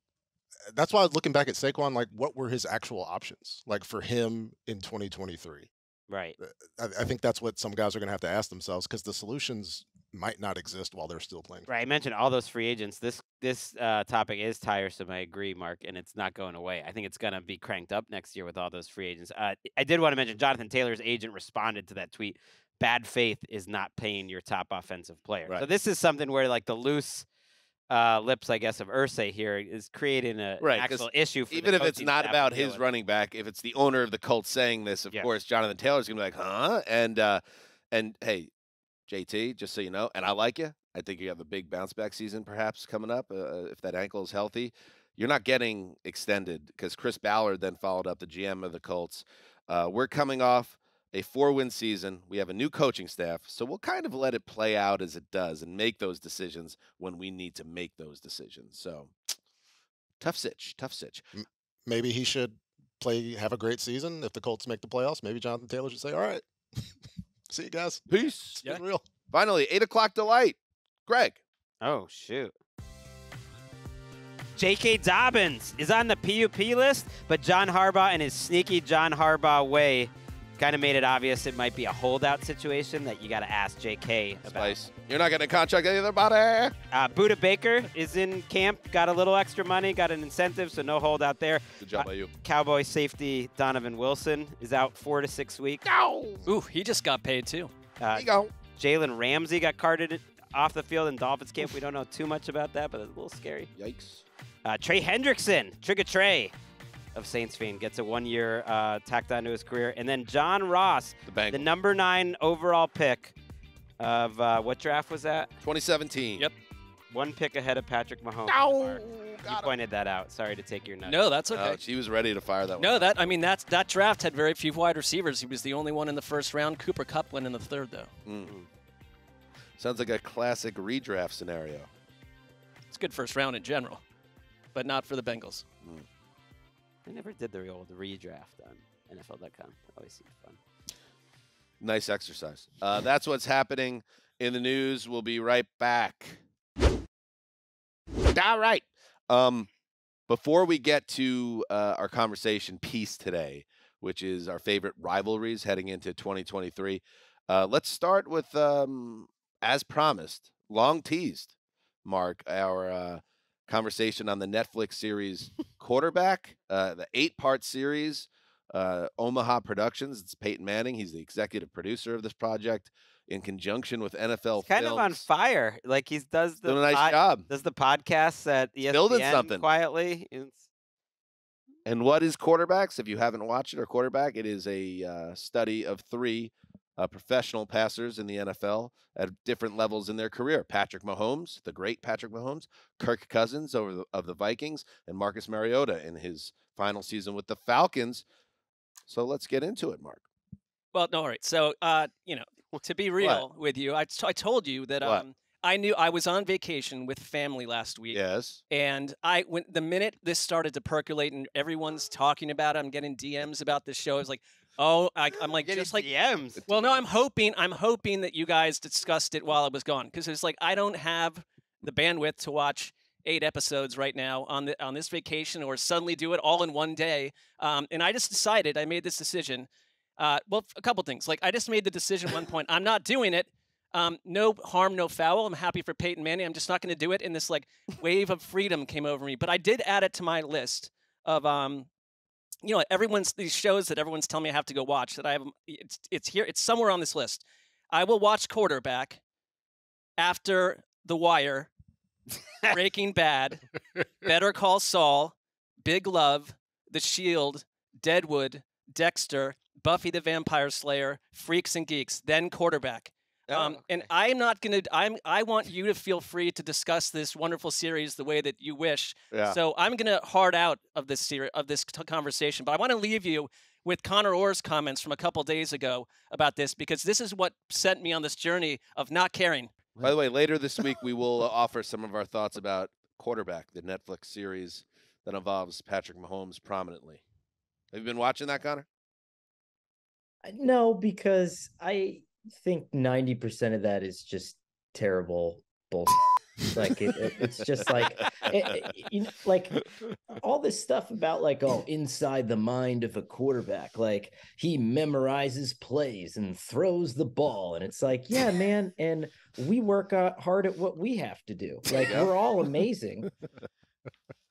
that's why looking back at Saquon, like what were his actual options like for him in 2023? Right. I think that's what some guys are going to have to ask themselves because the solutions might not exist while they're still playing. Right. I mentioned all those free agents. This topic is tiresome. I agree, Mark, and it's not going away. I think it's going to be cranked up next year with all those free agents. I did want to mention Jonathan Taylor's agent responded to that tweet. Bad faith is not paying your top offensive player. Right. So this is something where like the loose lips, I guess, of Irsay here is creating an actual issue. For even if it's not about his running back, if it's the owner of the Colts saying this, of course, Jonathan Taylor's gonna be like, huh? And hey, JT, just so you know, and I like you. I think you have a big bounce back season perhaps coming up if that ankle is healthy. You're not getting extended because Chris Ballard then followed up, the GM of the Colts. We're coming off a 4-win season. We have a new coaching staff, so we'll kind of let it play out as it does and make those decisions when we need to make those decisions. So Tough sitch. Tough sitch. Maybe he should have a great season. If the Colts make the playoffs, maybe Jonathan Taylor should say, all right, see you guys. Peace. It's been real. Finally, 8 o'clock delight. Greg. Oh, shoot. J.K. Dobbins is on the PUP list, but John Harbaugh in his sneaky John Harbaugh way kind of made it obvious it might be a holdout situation that you got to ask J.K. about. Spice. You're not getting a contract either, buddy. Buda Baker is in camp, got a little extra money, got an incentive, so no holdout there. Good job by you. Cowboy safety Donovan Wilson is out 4 to 6 weeks. No. Ooh, he just got paid too. There you go. Jalen Ramsey got carted off the field in Dolphins camp. We don't know too much about that, but it's a little scary. Yikes. Trey Hendrickson, Trigger Trey of Saints fame, gets a 1-year tacked onto his career. And then John Ross, the number 9 overall pick of what draft was that? 2017. Yep. 1 pick ahead of Patrick Mahomes. No. You pointed that out. Sorry to take your notes. No, that's okay. She was ready to fire that one. No, that draft had very few wide receivers. He was the only one in the first round. Cooper Kupp went in the 3rd, though. Sounds like a classic redraft scenario. It's a good first round in general, but not for the Bengals. I never did the old redraft on NFL.com. Always seemed fun. Nice exercise. That's what's happening in the news. We'll be right back. All right. Before we get to our conversation piece today, which is our favorite rivalries heading into 2023, let's start with, as promised, long teased, Mark, our conversation on the Netflix series Quarterback, the 8-part series, Omaha Productions. It's Peyton Manning. He's the executive producer of this project in conjunction with NFL He's kind Films. of on fire. Like he does the doing a nice job. Does the podcasts at ESPN Building something quietly. And what is Quarterbacks? If you haven't watched it, or Quarterback, it is a study of 3 professional passers in the NFL at different levels in their career. Patrick Mahomes, the great Patrick Mahomes, Kirk Cousins of the Vikings, and Marcus Mariota in his final season with the Falcons. So let's get into it, Mark. Well, no, all right. So, to be real with you, I told you that I knew I was on vacation with family last week. Yes. And the minute this started to percolate and everyone's talking about it, I'm getting DMs about this show. I was like, oh, I'm like, just like DMs. Well, no, I'm hoping that you guys discussed it while I was gone, because it's like I don't have the bandwidth to watch 8 episodes right now on this vacation, or suddenly do it all in one day. And I just decided, I made this decision. Well, a couple things. Like I just made the decision at one point. I'm not doing it. No harm, no foul. I'm happy for Peyton Manning. I'm just not going to do it. And this like wave of freedom came over me. But I did add it to my list of these shows that everyone's telling me I have to go watch. That I have. It's here. It's somewhere on this list. I will watch Quarterback after The Wire, Breaking Bad, Better Call Saul, Big Love, The Shield, Deadwood, Dexter, Buffy the Vampire Slayer, Freaks and Geeks, then Quarterback. And I'm not going to, I want you to feel free to discuss this wonderful series the way that you wish. Yeah. So I'm going to hard out of this conversation, but I want to leave you with Connor Orr's comments from a couple days ago about this, because this is what sent me on this journey of not caring. By the way, later this week, we will offer some of our thoughts about Quarterback, the Netflix series that involves Patrick Mahomes prominently. Have you been watching that, Connor? No, because I think 90% of that is just terrible bullshit. Like it's just like like all this stuff about like, oh, inside the mind of a quarterback, like he memorizes plays and throws the ball, and it's like, yeah, man, and we work hard at what we have to do. Like we're all amazing.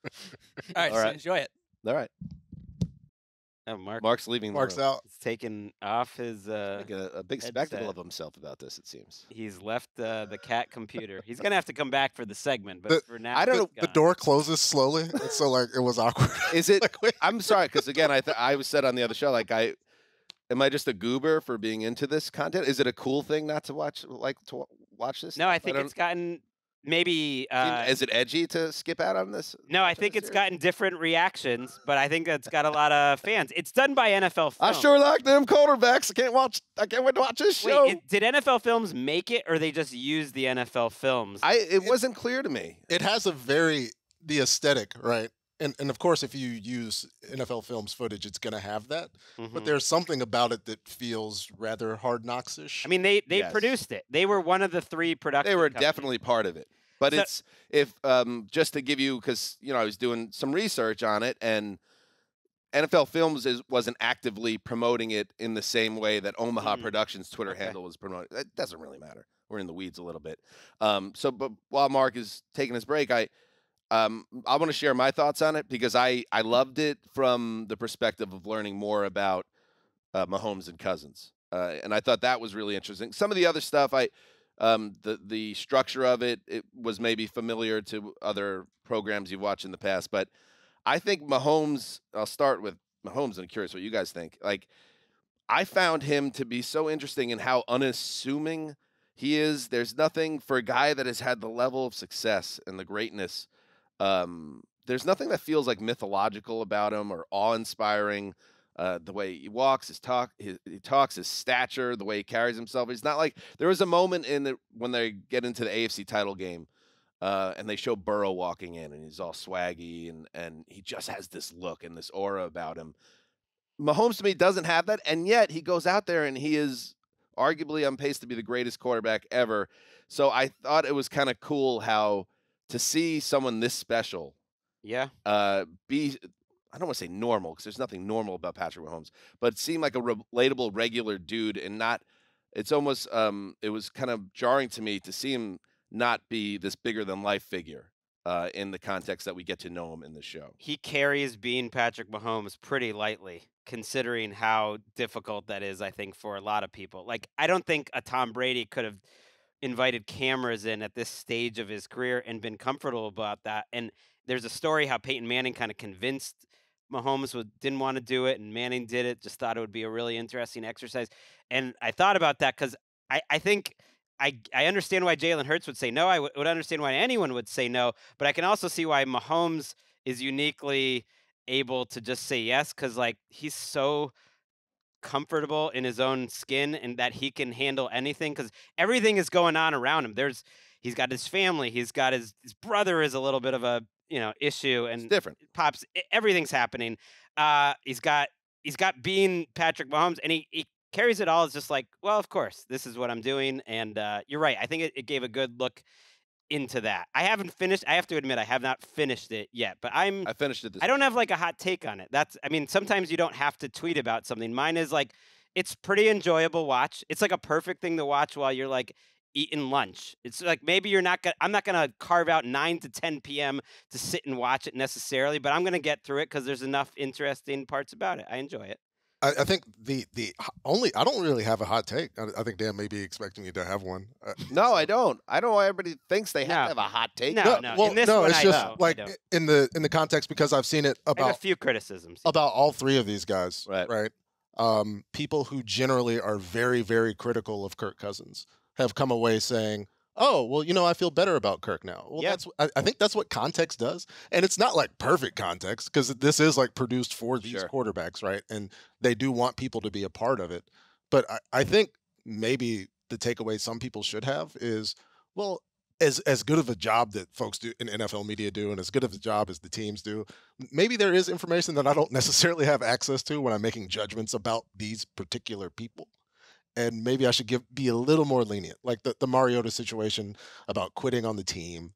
All right, so enjoy it. All right. Oh, Mark's leaving. Mark's out. He's taken off his a big spectacle of himself about this, it seems. He's left the cat computer. He's gonna have to come back for the segment, but for now, I don't know. The door closes slowly, and so like it was awkward. Is it? I'm sorry, because again, I was said on the other show, like am I just a goober for being into this content? Is it a cool thing not to watch this? No, I think it's gotten. Maybe is it edgy to skip out on this? No, I think it's gotten different reactions, but I think it's got a lot of fans. It's done by NFL Films. I sure like them quarterbacks. I can't wait to watch this show. Wait, did NFL Films make it, or they just use the NFL Films? It wasn't clear to me. It has the aesthetic, right? And of course, if you use NFL Films footage, it's going to have that. Mm-hmm. But there's something about it that feels rather Hard Knocks-ish. I mean, they produced it. They were one of the 3 production. They were companies. definitely part of it. But So- it's if just to give you, because I was doing some research on it, and NFL Films wasn't actively promoting it in the same way that Omaha Productions Twitter handle was promoting. That doesn't really matter. We're in the weeds a little bit. But while Mark is taking his break, I want to share my thoughts on it because I loved it from the perspective of learning more about Mahomes and Cousins, and I thought that was really interesting. Some of the other stuff, the structure of it was maybe familiar to other programs you've watched in the past, but I think Mahomes. I'll start with Mahomes, and I'm curious what you guys think. Like, I found him to be so interesting in how unassuming he is. There's nothing for a guy that has had the level of success and the greatness. There's nothing that feels like mythological about him or awe-inspiring. The way he walks, he talks, his stature, the way he carries himself. He's not like there was a moment when they get into the AFC title game, and they show Burrow walking in, and he's all swaggy, and he just has this look and this aura about him. Mahomes to me doesn't have that, and yet he goes out there and he is arguably on pace to be the greatest quarterback ever. So I thought it was kind of cool how to see someone this special, be I don't want to say normal because there's nothing normal about Patrick Mahomes, but it seemed like a relatable, regular dude, and not. It's almost it was kind of jarring to me to see him not be this bigger than life figure in the context that we get to know him in the show. He carries being Patrick Mahomes pretty lightly, considering how difficult that is, I think, for a lot of people. Like, I don't think a Tom Brady could have invited cameras in at this stage of his career and been comfortable about that. And there's a story how Peyton Manning kind of convinced Mahomes didn't want to do it, and Manning did it, just thought it would be a really interesting exercise. And I thought about that because I think I understand why Jalen Hurts would say no. I would understand why anyone would say no, but I can also see why Mahomes is uniquely able to just say yes because, like, he's so comfortable in his own skin and that he can handle anything because everything is going on around him. He's got his family. He's got his brother is a little bit of a issue, and it's different. Pops, everything's happening. He's got being Patrick Mahomes, and he carries it all as just like, well, of course, this is what I'm doing. And you're right. I think it gave a good look into that. I haven't finished. I have to admit, I have not finished it yet, but I finished it. I don't have like a hot take on it. Sometimes you don't have to tweet about something. Mine is like, it's pretty enjoyable watch. It's like a perfect thing to watch while you're like eating lunch. It's like maybe I'm not gonna carve out 9 to 10 p.m. to sit and watch it necessarily, but I'm gonna get through it because there's enough interesting parts about it. I enjoy it. I think I don't really have a hot take. I think Dan may be expecting me to have one. No, I don't. I don't know why everybody thinks they have a hot take. No. Well, in this no, one, it's just like I don't. in the context because I've seen it I have about a few criticisms about all 3 of these guys. Right. People who generally are very, very critical of Kirk Cousins have come away saying, oh, well, I feel better about Kirk now. Well, I think that's what context does. And it's not like perfect context because this is like produced for these quarterbacks, right? And they do want people to be a part of it. But I think maybe the takeaway some people should have is, well, as good of a job that folks do in NFL media do and as good of a job as the teams do, maybe there is information that I don't necessarily have access to when I'm making judgments about these particular people. And maybe I should be a little more lenient, like the Mariota situation about quitting on the team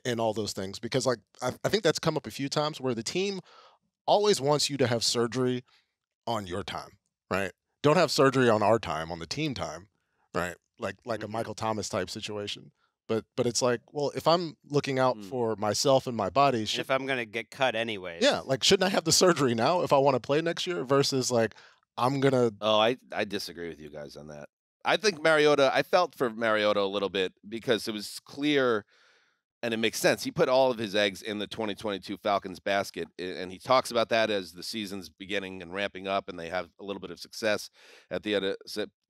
and all those things. Because like I think that's come up a few times where the team always wants you to have surgery on your time, right? Don't have surgery on our time, on the team time, right? Like a Michael Thomas type situation. But it's like, well, if I'm looking out for myself and my body, if I'm gonna get cut anyway, like shouldn't I have the surgery now if I want to play next year versus like I'm going to... Oh, I disagree with you guys on that. I think I felt for Mariota a little bit because it was clear and it makes sense. He put all of his eggs in the 2022 Falcons basket, and he talks about that as the season's beginning and ramping up, and they have a little bit of success at the end of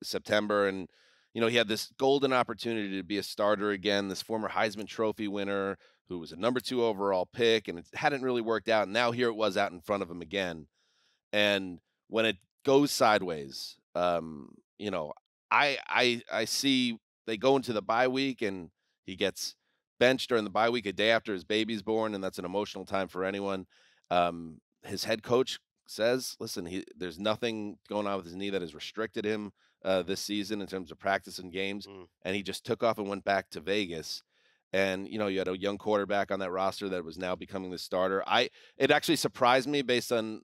September. And, he had this golden opportunity to be a starter again, this former Heisman Trophy winner who was a number 2 overall pick, and it hadn't really worked out. And now here it was out in front of him again. And when it goes sideways, I see they go into the bye week and he gets benched during the bye week a day after his baby's born, and that's an emotional time for anyone. His head coach says, listen, there's nothing going on with his knee that has restricted him this season in terms of practice and games. And he just took off and went back to Vegas. And, you had a young quarterback on that roster that was now becoming the starter. It actually surprised me based on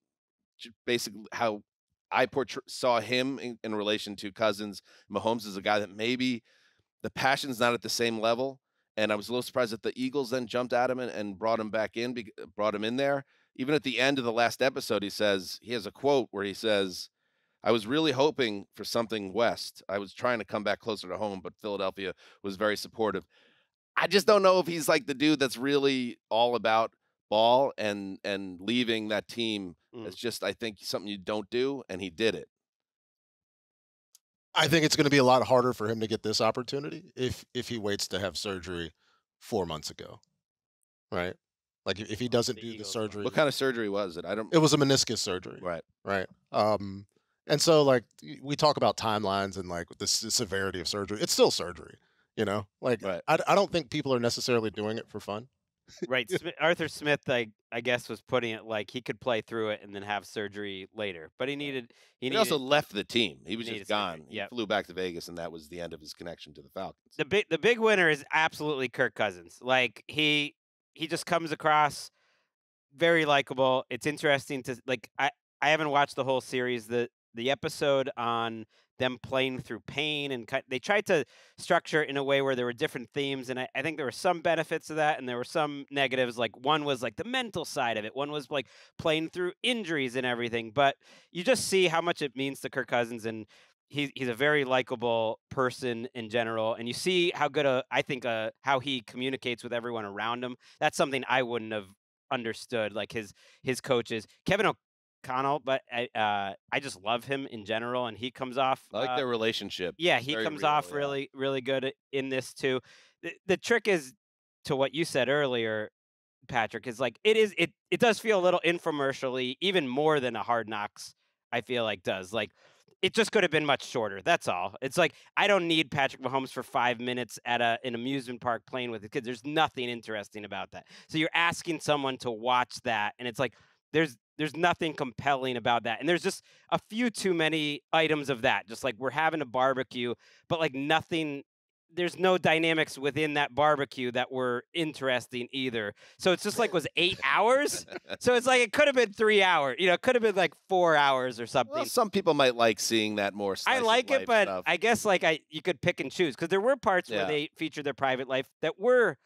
basically how I saw him in relation to Cousins. Mahomes is a guy that maybe the passion's not at the same level. And I was a little surprised that the Eagles then jumped at him and brought him back in, brought him in there. Even at the end of the last episode, he has a quote where he says, I was really hoping for something west. I was trying to come back closer to home, but Philadelphia was very supportive. I just don't know if he's like the dude that's really all about ball and leaving that team. It's just, I think, something you don't do, and he did it. I think it's going to be a lot harder for him to get this opportunity if he waits to have surgery 4 months ago, right? Like if he doesn't do the surgery. What kind of surgery was it? It was a meniscus surgery. Right. And so like we talk about timelines and like the severity of surgery. It's still surgery, Like I don't think people are necessarily doing it for fun. Right. Arthur Smith, I guess, was putting it like he could play through it and then have surgery later. But he also left the team. He was just gone. He flew back to Vegas, and that was the end of his connection to the Falcons. The big winner is absolutely Kirk Cousins. Like he just comes across very likable. It's interesting to I haven't watched the whole series. The episode on them playing through pain, and they tried to structure it in a way where there were different themes, and I think there were some benefits to that, and there were some negatives. Like one was like the mental side of it, one was like playing through injuries and everything. But you just see how much it means to Kirk Cousins, and he's a very likable person in general, and you see how good I think how he communicates with everyone around him. That's something I wouldn't have understood. Like his coaches, Kevin O'Connell, but I just love him in general, and he comes off. I like their relationship. Yeah, he comes off really, really good in this too. The trick is to what you said earlier, Patrick, is like it does feel a little infomercially, even more than a Hard Knocks. I feel like does like. It just could have been much shorter. That's all. It's like I don't need Patrick Mahomes for 5 minutes at an amusement park playing with his kids. There's nothing interesting about that. So you're asking someone to watch that, and it's like there's nothing compelling about that. And there's just a few too many items of that. Just like we're having a barbecue, but like nothing. There's no dynamics within that barbecue that were interesting either. So it's just like was 8 hours. So it's like it could have been 3 hours. It could have been like 4 hours or something. Well, some people might like seeing that more. I like it, but stuff. I guess like you could pick and choose because there were parts where they featured their private life that were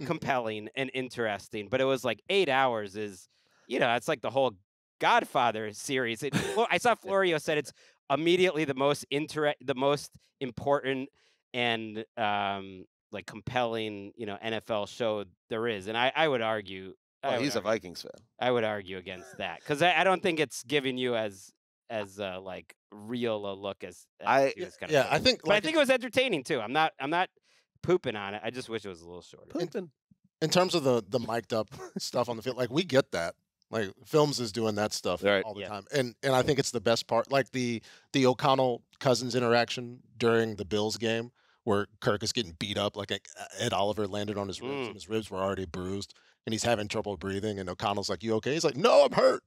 compelling and interesting. But it was like 8 hours is, it's like the whole Godfather series. I saw Florio said it's immediately the most important and like compelling, NFL show there is. And I would argue. He's a Vikings fan. I would argue against that because I don't think it's giving you as like real a look as I think. But I think it was entertaining too. I'm not pooping on it. I just wish it was a little shorter. In terms of the mic'd up stuff on the field, like we get that. Like Films is doing that stuff all the time, and I think it's the best part. Like the O'Connell Cousins interaction during the Bills game, where Kirk is getting beat up, like Ed Oliver landed on his ribs, and his ribs were already bruised, and he's having trouble breathing, and O'Connell's like, "You okay?" He's like, "No, I'm hurt."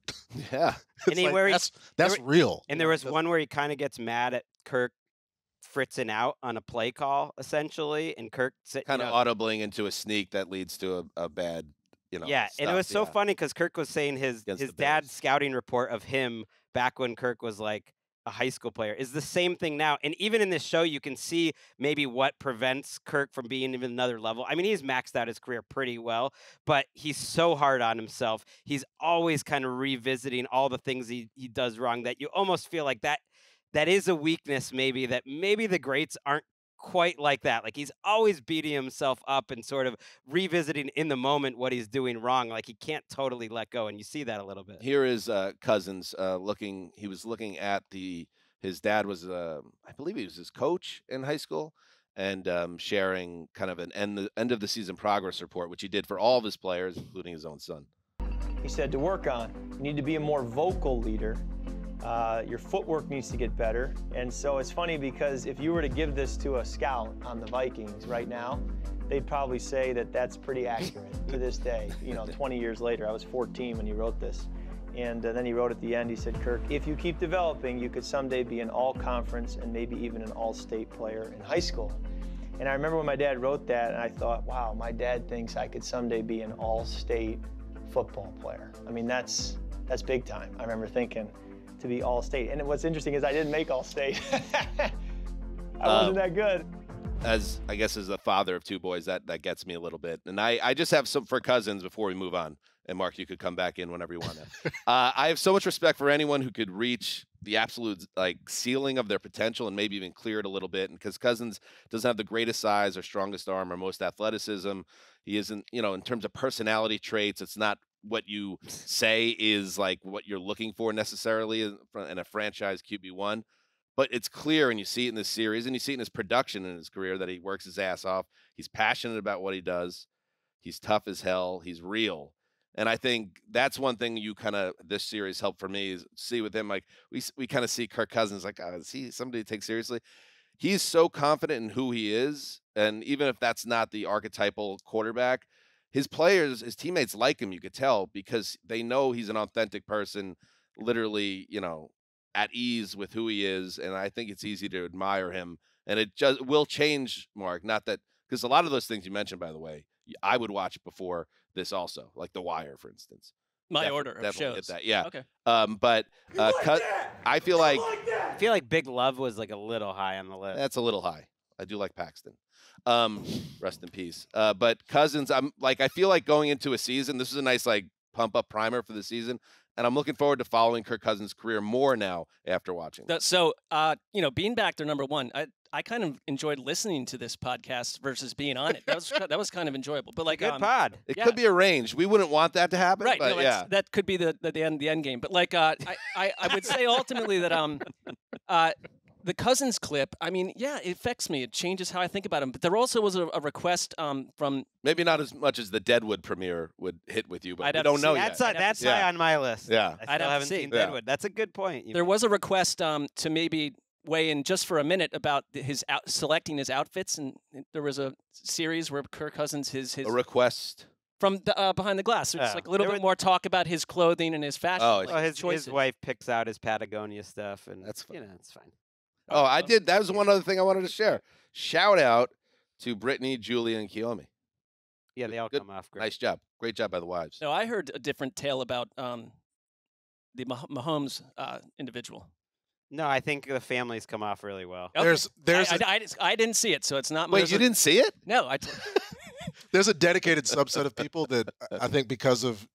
Yeah, and that's real. And there was one where he kind of gets mad at Kirk fritzing out on a play call, essentially, and Kirk kind of audibling into a sneak that leads to a bad. And it was so funny because Kirk was saying his dad's scouting report of him back when Kirk was like a high school player is the same thing now. And even in this show, you can see maybe what prevents Kirk from being even another level. I mean, he's maxed out his career pretty well, but he's so hard on himself. He's always kind of revisiting all the things he does wrong that you almost feel like that is a weakness maybe that maybe the greats aren't quite like that. Like he's always beating himself up and sort of revisiting in the moment what he's doing wrong. Like he can't totally let go, and you see that a little bit. Here is Cousins looking. He was looking at his dad was I believe he was his coach in high school, and sharing kind of an end of the season progress report, which he did for all of his players, including his own son. He said to work on, you need to be a more vocal leader Your footwork needs to get better. And so it's funny because if you were to give this to a scout on the Vikings right now, they'd probably say that that's pretty accurate to this day. 20 years later, I was 14 when he wrote this. And then he wrote at the end, he said, Kirk, if you keep developing, you could someday be an all-conference and maybe even an all-state player in high school. And I remember when my dad wrote that, and I thought, wow, my dad thinks I could someday be an all-state football player. I mean, that's big time. I remember thinking to be all-state. And what's interesting is I didn't make all-state. I wasn't that good. As the father of two boys, that gets me a little bit. And I just have some for Cousins before we move on. And Mark, you could come back in whenever you want to. I have so much respect for anyone who could reach the absolute ceiling of their potential and maybe even clear it a little bit. And because Cousins doesn't have the greatest size or strongest arm or most athleticism, he isn't, in terms of personality traits, it's not what you say is what you're looking for necessarily in a franchise QB1. But it's clear, and you see it in this series, and you see it in his production in his career, that he works his ass off. He's passionate about what he does. He's tough as hell. He's real. And I think that's one thing this series helped for me is see with him, we kind of see Kirk Cousins is he somebody to take seriously? He's so confident in who he is, and even if that's not the archetypal quarterback, his players, his teammates like him, you could tell, because they know he's an authentic person, literally, at ease with who he is, and I think it's easy to admire him. And it just will change, Mark, not that, because a lot of those things you mentioned, by the way, I would watch before this also, like The Wire, for instance. My order of shows. Hit that. Yeah. Okay. But I feel like Big Love was a little high on the list. That's a little high. I do like Paxton. Rest in peace. But Cousins, I feel like going into a season, this is a nice pump up primer for the season. And I'm looking forward to following Kirk Cousins' career more now after watching. So, being back there, number one, I kind of enjoyed listening to this podcast versus being on it. That was kind of enjoyable. But good pod. It could be arranged. We wouldn't want that to happen. Right. But No, that could be the end game. But I would say ultimately that the Cousins clip, it affects me. It changes how I think about him. But there also was a request from... Maybe not as much as the Deadwood premiere would hit with you, but we don't know yet. That's high on my list. Yeah. I still haven't seen Deadwood. That's a good point. There was a request to maybe weigh in just for a minute about selecting his outfits. And there was a series where Kirk Cousins, his a request... From Behind the Glass. So it's a little bit more talk about his clothing and his fashion. Oh, his wife picks out his Patagonia stuff, and that's fine. It's fine. Oh, I did. That was one other thing I wanted to share. Shout out to Brittany, Julia, and Kiyomi. Yeah, they all come off great. Nice job. Great job by the wives. No, I heard a different tale about the Mahomes individual. No, I think the families come off really well. Okay. I didn't see it, so it's not. Wait, you didn't see it? No, There's a dedicated subset of people that I think because of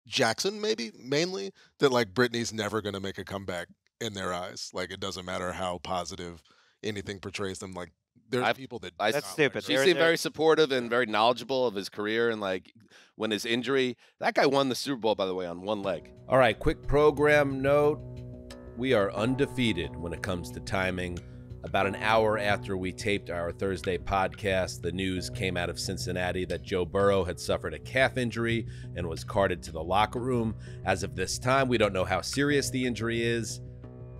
Jackson, maybe mainly, that Brittany's never going to make a comeback in their eyes. It doesn't matter how positive anything portrays them. There's people that that's stupid. She seemed very supportive and very knowledgeable of his career, and when his injury, that guy won the Super Bowl, by the way, on one leg. All right, quick program note: we are undefeated when it comes to timing. About an hour after we taped our Thursday podcast, the news came out of Cincinnati that Joe Burrow had suffered a calf injury and was carted to the locker room. As of this time, we don't know how serious the injury is.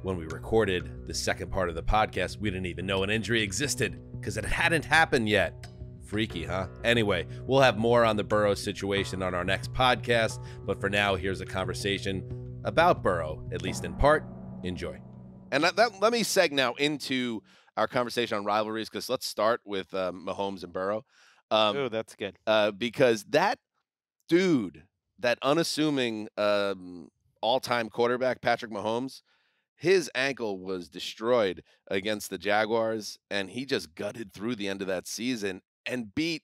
When we recorded the second part of the podcast, we didn't even know an injury existed because it hadn't happened yet. Freaky, huh? Anyway, we'll have more on the Burrow situation on our next podcast, but for now, here's a conversation about Burrow, at least in part. Enjoy. And let me seg now into our conversation on rivalries, because let's start with Mahomes and Burrow. Oh, that's good. Because that dude, that unassuming all-time quarterback, Patrick Mahomes, his ankle was destroyed against the Jaguars, and he just gutted through the end of that season and beat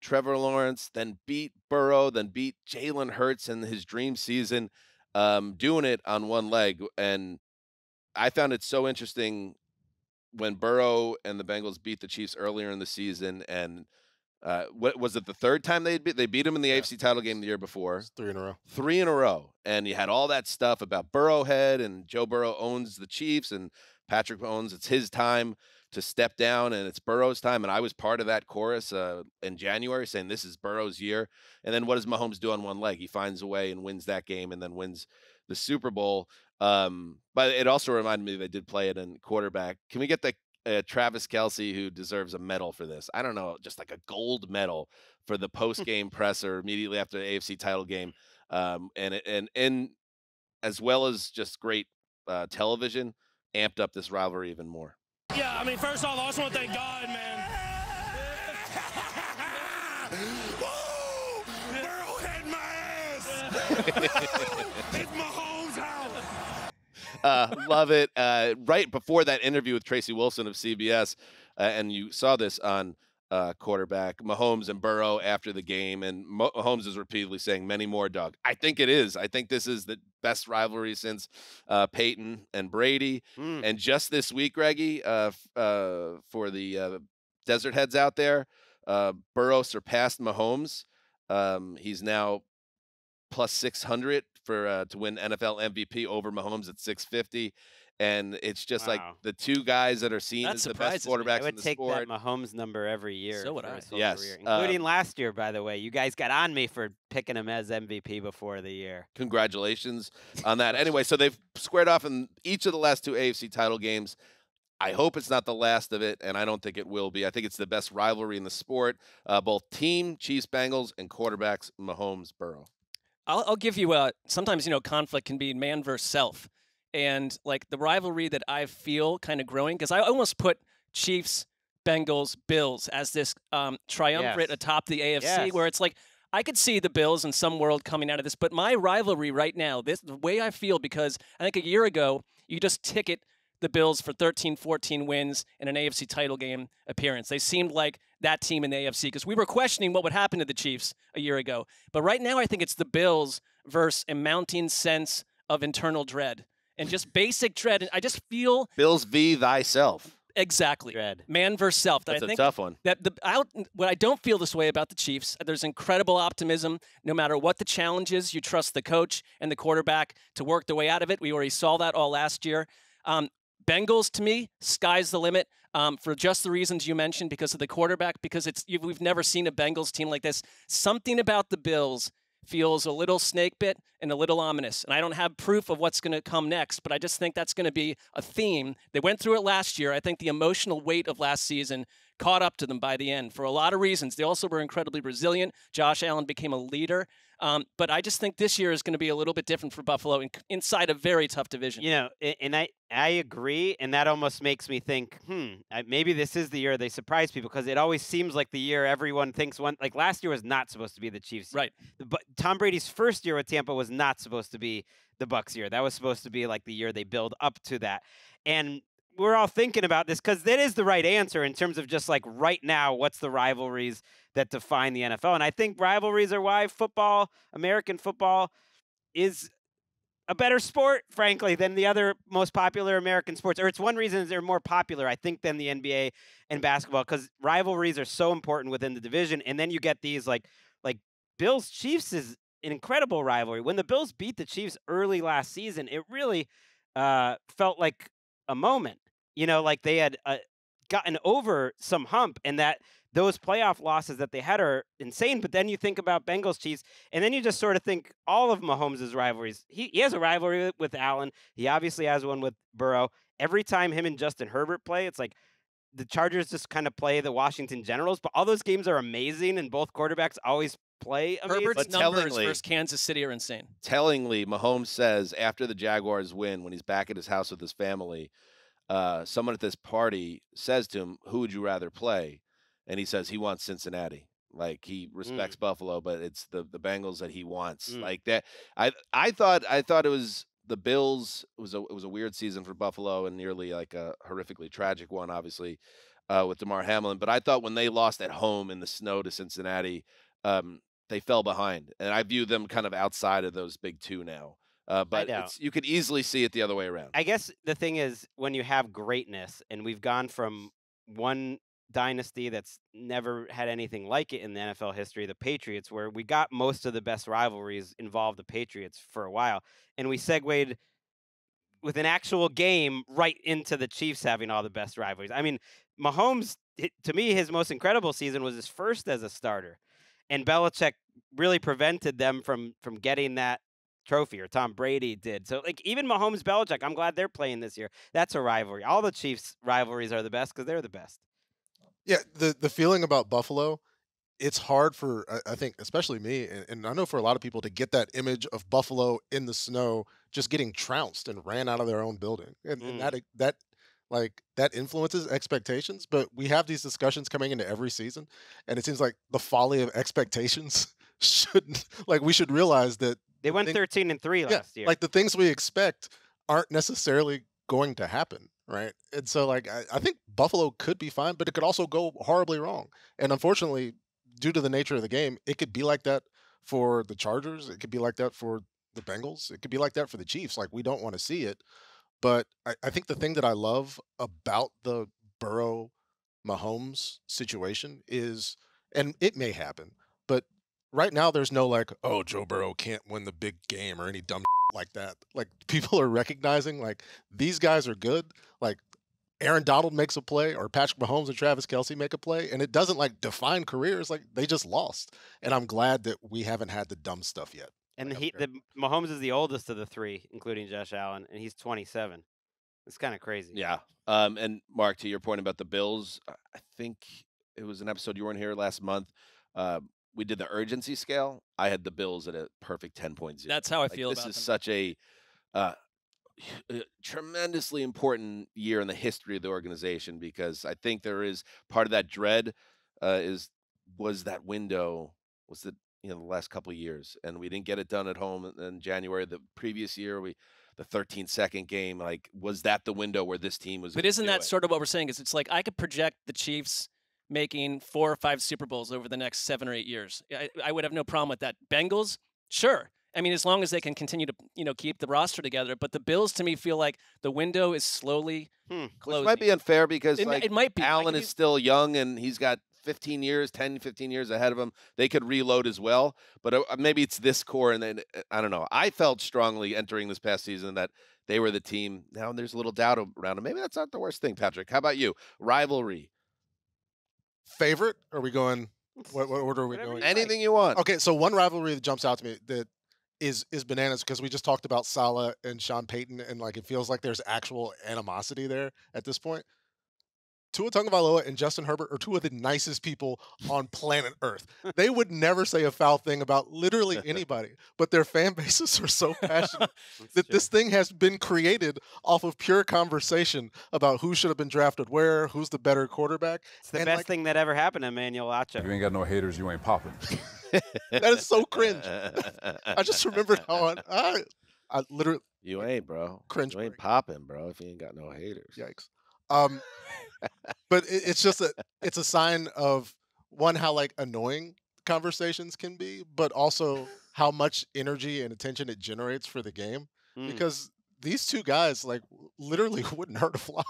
Trevor Lawrence, then beat Burrow, then beat Jalen Hurts in his dream season, doing it on one leg. And I found it so interesting when Burrow and the Bengals beat the Chiefs earlier in the season, and what was it, the third time they beat him in the AFC title game the year before? It's 3 in a row. 3 in a row. And you had all that stuff about Burrowhead, and Joe Burrow owns the Chiefs, and Patrick Mahomes, it's his time to step down, and it's Burrow's time. And I was part of that chorus in January saying this is Burrow's year. And then what does Mahomes do on one leg? He finds a way and wins that game, and then wins the Super Bowl. But it also reminded me they did play it in quarterback. Can we get the Travis Kelce, who deserves a medal for this? I don't know, just like a gold medal for the post-game presser immediately after the AFC title game, and as well as just great television, amped up this rivalry even more. Yeah, I mean, first off, I just want to thank God, man. Woo! Burrow had my ass. It's Mahomes' house. Love it. Right before that interview with Tracy Wolfson of CBS, and you saw this on quarterback, Mahomes and Burrow after the game, and Mahomes is repeatedly saying many more, Doug. I think it is. I think this is the best rivalry since Peyton and Brady. And just this week, Greggy, for the Desert Heads out there, Burrow surpassed Mahomes. He's now plus 600 for to win NFL MVP over Mahomes at 650. And it's just like the two guys that are seen as the best quarterbacks I would in the take sport. that Mahomes number every year. So would I. His whole Yes. career, including last year, by the way. You guys got on me for picking him as MVP before the year. Congratulations on that. Anyway, so they've squared off in each of the last two AFC title games. I hope it's not the last of it, and I don't think it will be. I think it's the best rivalry in the sport. Both team, Chiefs, Bengals, and quarterbacks, Mahomes, Burrow. I'll give you sometimes, conflict can be man versus self. And like the rivalry that I feel kind of growing, because I almost put Chiefs, Bengals, Bills as this triumvirate atop the AFC, where it's like I could see the Bills in some world coming out of this. But my rivalry right now, the way I feel, because I think a year ago, you just ticket the Bills for 13, 14 wins in an AFC title game appearance. They seemed like that team in the AFC because we were questioning what would happen to the Chiefs a year ago. But right now, I think it's the Bills versus a mounting sense of internal dread. And just basic dread. And I just feel Bills v. thyself. Exactly. Dread. Man versus self. That's I think a tough one. That what I don't feel this way about the Chiefs. There's incredible optimism. No matter what the challenge is, you trust the coach and the quarterback to work their way out of it. We already saw that all last year. Bengals, to me, sky's the limit for just the reasons you mentioned, because of the quarterback, because we've never seen a Bengals team like this. Something about the Bills feels a little snake bit and a little ominous. And I don't have proof of what's going to come next, but I just think that's going to be a theme. They went through it last year. I think the emotional weight of last season caught up to them by the end for a lot of reasons. They also were incredibly resilient. Josh Allen became a leader. But I just think this year is going to be a little bit different for Buffalo inside a very tough division. And I agree, and that almost makes me think, maybe this is the year they surprise people, because it always seems like the year everyone thinks one. Like last year was not supposed to be the Chiefs' right. But Tom Brady's first year with Tampa was not supposed to be the Bucs' year. That was supposed to be like the year they build up to that. And we're all thinking about this because that is the right answer in terms of just like right now, what's the rivalries that define the NFL? And I think rivalries are why football, American football, is a better sport, frankly, than the other most popular American sports. Or it's one reason they're more popular, I think, than the NBA and basketball, because rivalries are so important within the division. And then you get these like Bills-Chiefs is an incredible rivalry. When the Bills beat the Chiefs early last season, it really felt like a moment. Like they had gotten over some hump, and that those playoff losses that they had are insane. But then you think about Bengals Chiefs, and then you just sort of think all of Mahomes' rivalries. He has a rivalry with Allen. He obviously has one with Burrow. Every time him and Justin Herbert play, it's like the Chargers just kind of play the Washington Generals. But all those games are amazing, and both quarterbacks always play amazing. Herbert's numbers versus Kansas City are insane. Tellingly, Mahomes says after the Jaguars win, when he's back at his house with his family, someone at this party says to him, "Who would you rather play?" And he says he wants Cincinnati. Like he respects Buffalo, but it's the Bengals that he wants. Like that. I thought it was the Bills. It was a weird season for Buffalo and nearly like a horrifically tragic one, obviously, with DeMar Hamlin. But I thought when they lost at home in the snow to Cincinnati, they fell behind, and I view them kind of outside of those big two now. But you could easily see it the other way around. I guess the thing is, when you have greatness, and we've gone from one dynasty that's never had anything like it in the NFL history, the Patriots, where we got most of the best rivalries involve the Patriots for a while, and we segued with an actual game right into the Chiefs having all the best rivalries. I mean, Mahomes, to me, his most incredible season was his first as a starter, and Belichick really prevented them from getting that trophy, or Tom Brady did. So, like, even Mahomes, Belichick, I'm glad they're playing this year. That's a rivalry. All the Chiefs rivalries are the best because they're the best. Yeah, the feeling about Buffalo, it's hard for, I think, especially me, and I know for a lot of people, to get that image of Buffalo in the snow just getting trounced and ran out of their own building. And that influences expectations. But we have these discussions coming into every season, and it seems like the folly of expectations shouldn't, like, we should realize that they went 13-3 last year. Like, the things we expect aren't necessarily going to happen, right? And so, like, I think Buffalo could be fine, but it could also go horribly wrong. And unfortunately, due to the nature of the game, it could be like that for the Chargers. It could be like that for the Bengals. It could be like that for the Chiefs. Like, we don't want to see it. But I think the thing that I love about the Burrow-Mahomes situation is, and it may happen, but right now there's no like, oh, Joe Burrow can't win the big game or any dumb like that. Like, people are recognizing, like, these guys are good. Like, Aaron Donald makes a play, or Patrick Mahomes and Travis Kelce make a play, and it doesn't like define careers. Like, they just lost. And I'm glad that we haven't had the dumb stuff yet. And the Mahomes is the oldest of the three, including Josh Allen, and he's 27. It's kind of crazy. Yeah. And Mark, to your point about the Bills, I think it was an episode you weren't here last month. We did the urgency scale. I had the Bills at a perfect 10.0. That's how I feel about them. This is such a tremendously important year in the history of the organization, because I think there is part of that dread was that window, was the last couple of years, and we didn't get it done at home in January. The previous year, the 13-second game, like, was that the window where this team was? But isn't that sort of what we're saying? Is it's like I could project the Chiefs making 4 or 5 Super Bowls over the next 7 or 8 years. I would have no problem with that. Bengals, sure. I mean, as long as they can continue to, keep the roster together. But the Bills, to me, feel like the window is slowly closing. Which might be unfair because it might be. Allen is still young and he's got 15 years ahead of him. They could reload as well. But maybe it's this core, and then I don't know. I felt strongly entering this past season that they were the team. Now there's a little doubt around them. Maybe that's not the worst thing, Patrick. How about you? Rivalry. Favorite? Are we going? What order are we going? Anything you want. Okay, so one rivalry that jumps out to me that is bananas, because we just talked about Saleh and Sean Payton, and like, it feels like there's actual animosity there at this point. Tua Tagovailoa and Justin Herbert are two of the nicest people on planet Earth. They would never say a foul thing about literally anybody, but their fan bases are so passionate that this thing has been created off of pure conversation about who should have been drafted where, who's the better quarterback. It's the best thing that ever happened to Emmanuel Acho. If you ain't got no haters, you ain't popping. That is so cringe. I just remembered how I literally... You ain't, bro. Cringe. You ain't popping, bro, if you ain't got no haters. Yikes. But it's just it's a sign of, one, how like annoying conversations can be, but also how much energy and attention it generates for the game. Because these two guys, like, literally wouldn't hurt a fly.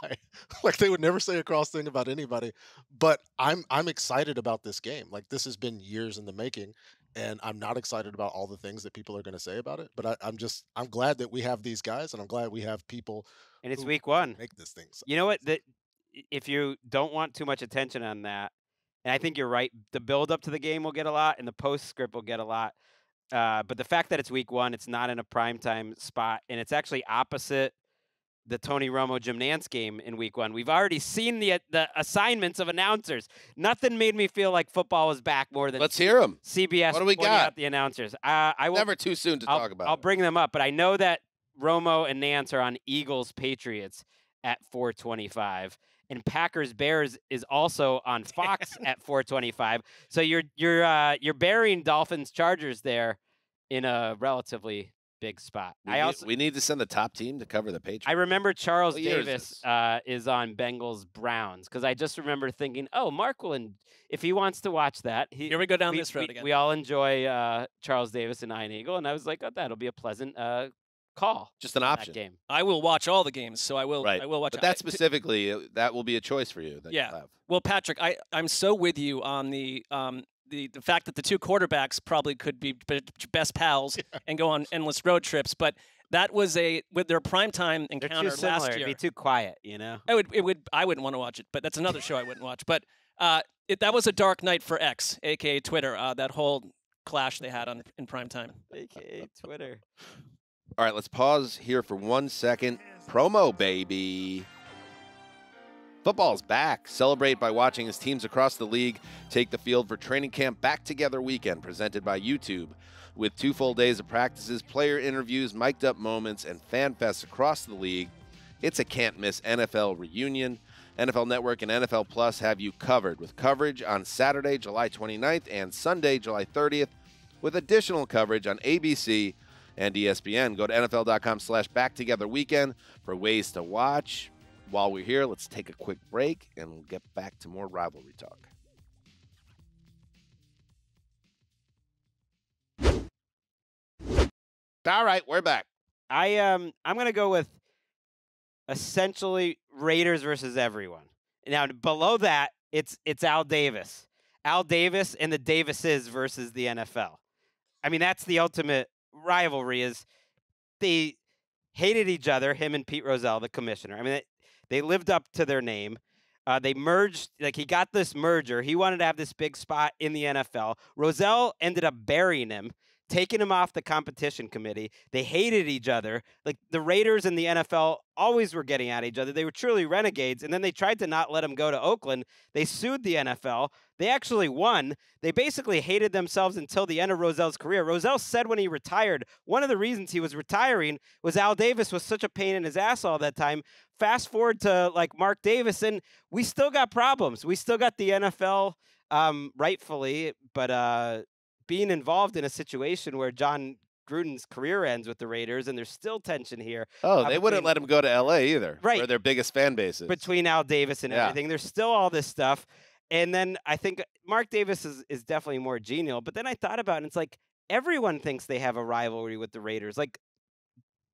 Like, they would never say a cross thing about anybody. But I'm excited about this game. Like, this has been years in the making, and I'm not excited about all the things that people are going to say about it. But I'm glad that we have these guys, and I'm glad we have people. And it's week 1. Make this thing. You know what? If you don't want too much attention on that, and I think you're right, the build up to the game will get a lot, and the postscript will get a lot. But the fact that it's week 1, it's not in a primetime spot, and it's actually opposite the Tony Romo Jim Nantz game in week 1. We've already seen the assignments of announcers. Nothing made me feel like football was back more than Let's hear them. CBS. What do we pointing got? Out the announcers. I will, never too soon to talk about. I'll bring them up, but I know that Romo and Nantz are on Eagles Patriots at 4:25. And Packers Bears is also on Fox at 4:25. So you're burying Dolphins Chargers there in a relatively big spot. We need to send the top team to cover the Patriots. I remember Charles Davis is on Bengals Browns, because I just remember thinking, oh, Mark will, if he wants to watch that. Here we go down this road again. We all enjoy Charles Davis and Ian Eagle, and I was like, oh, that'll be a pleasant call. Just an option. Game. I will watch all the games, so I will. Right. I will watch. But that specifically, that will be a choice for you. Yeah. You'll have. Well, Patrick, I'm so with you on the fact that the two quarterbacks probably could be best pals and go on endless road trips, but that was with their primetime encounter last year. It'd be too quiet, you know. I wouldn't want to watch it, but that's another show I wouldn't watch. But that was a dark night for X, aka Twitter. That whole clash they had in prime time. AKA Twitter. All right, let's pause here for 1 second. Promo, baby. Football's back. Celebrate by watching as teams across the league take the field for Training Camp Back Together Weekend, presented by YouTube. With 2 full days of practices, player interviews, mic'd up moments, and fan fests across the league, it's a can't-miss NFL reunion. NFL Network and NFL Plus have you covered, with coverage on Saturday, July 29th and Sunday, July 30th, with additional coverage on ABC and ESPN. Go to NFL.com/BackTogetherWeekend for ways to watch. While we're here, let's take a quick break, and we'll get back to more rivalry talk. All right, we're back. I'm going to go with essentially Raiders versus everyone. Now, below that, it's Al Davis. Al Davis and the Davises versus the NFL. I mean, that's the ultimate rivalry, is they hated each other, him and Pete Rozelle, the commissioner. I mean, they lived up to their name. They merged, like he got this merger. He wanted to have this big spot in the NFL. Rozelle ended up burying him, taking him off the competition committee. They hated each other. Like the Raiders and the NFL always were getting at each other. They were truly renegades. And then they tried to not let him go to Oakland. They sued the NFL. They actually won. They basically hated themselves until the end of Rozelle's career. Rozelle said when he retired, one of the reasons he was retiring was Al Davis was such a pain in his ass all that time. Fast forward to like Mark Davis, and we still got problems. We still got the NFL, rightfully, but being involved in a situation where John Gruden's career ends with the Raiders, and there's still tension here. Oh, they wouldn't let him go to L.A. either, right? Where their biggest fan base is. Between Al Davis and everything, there's still all this stuff. And then I think Mark Davis is definitely more genial. But then I thought about it, and it's like everyone thinks they have a rivalry with the Raiders. Like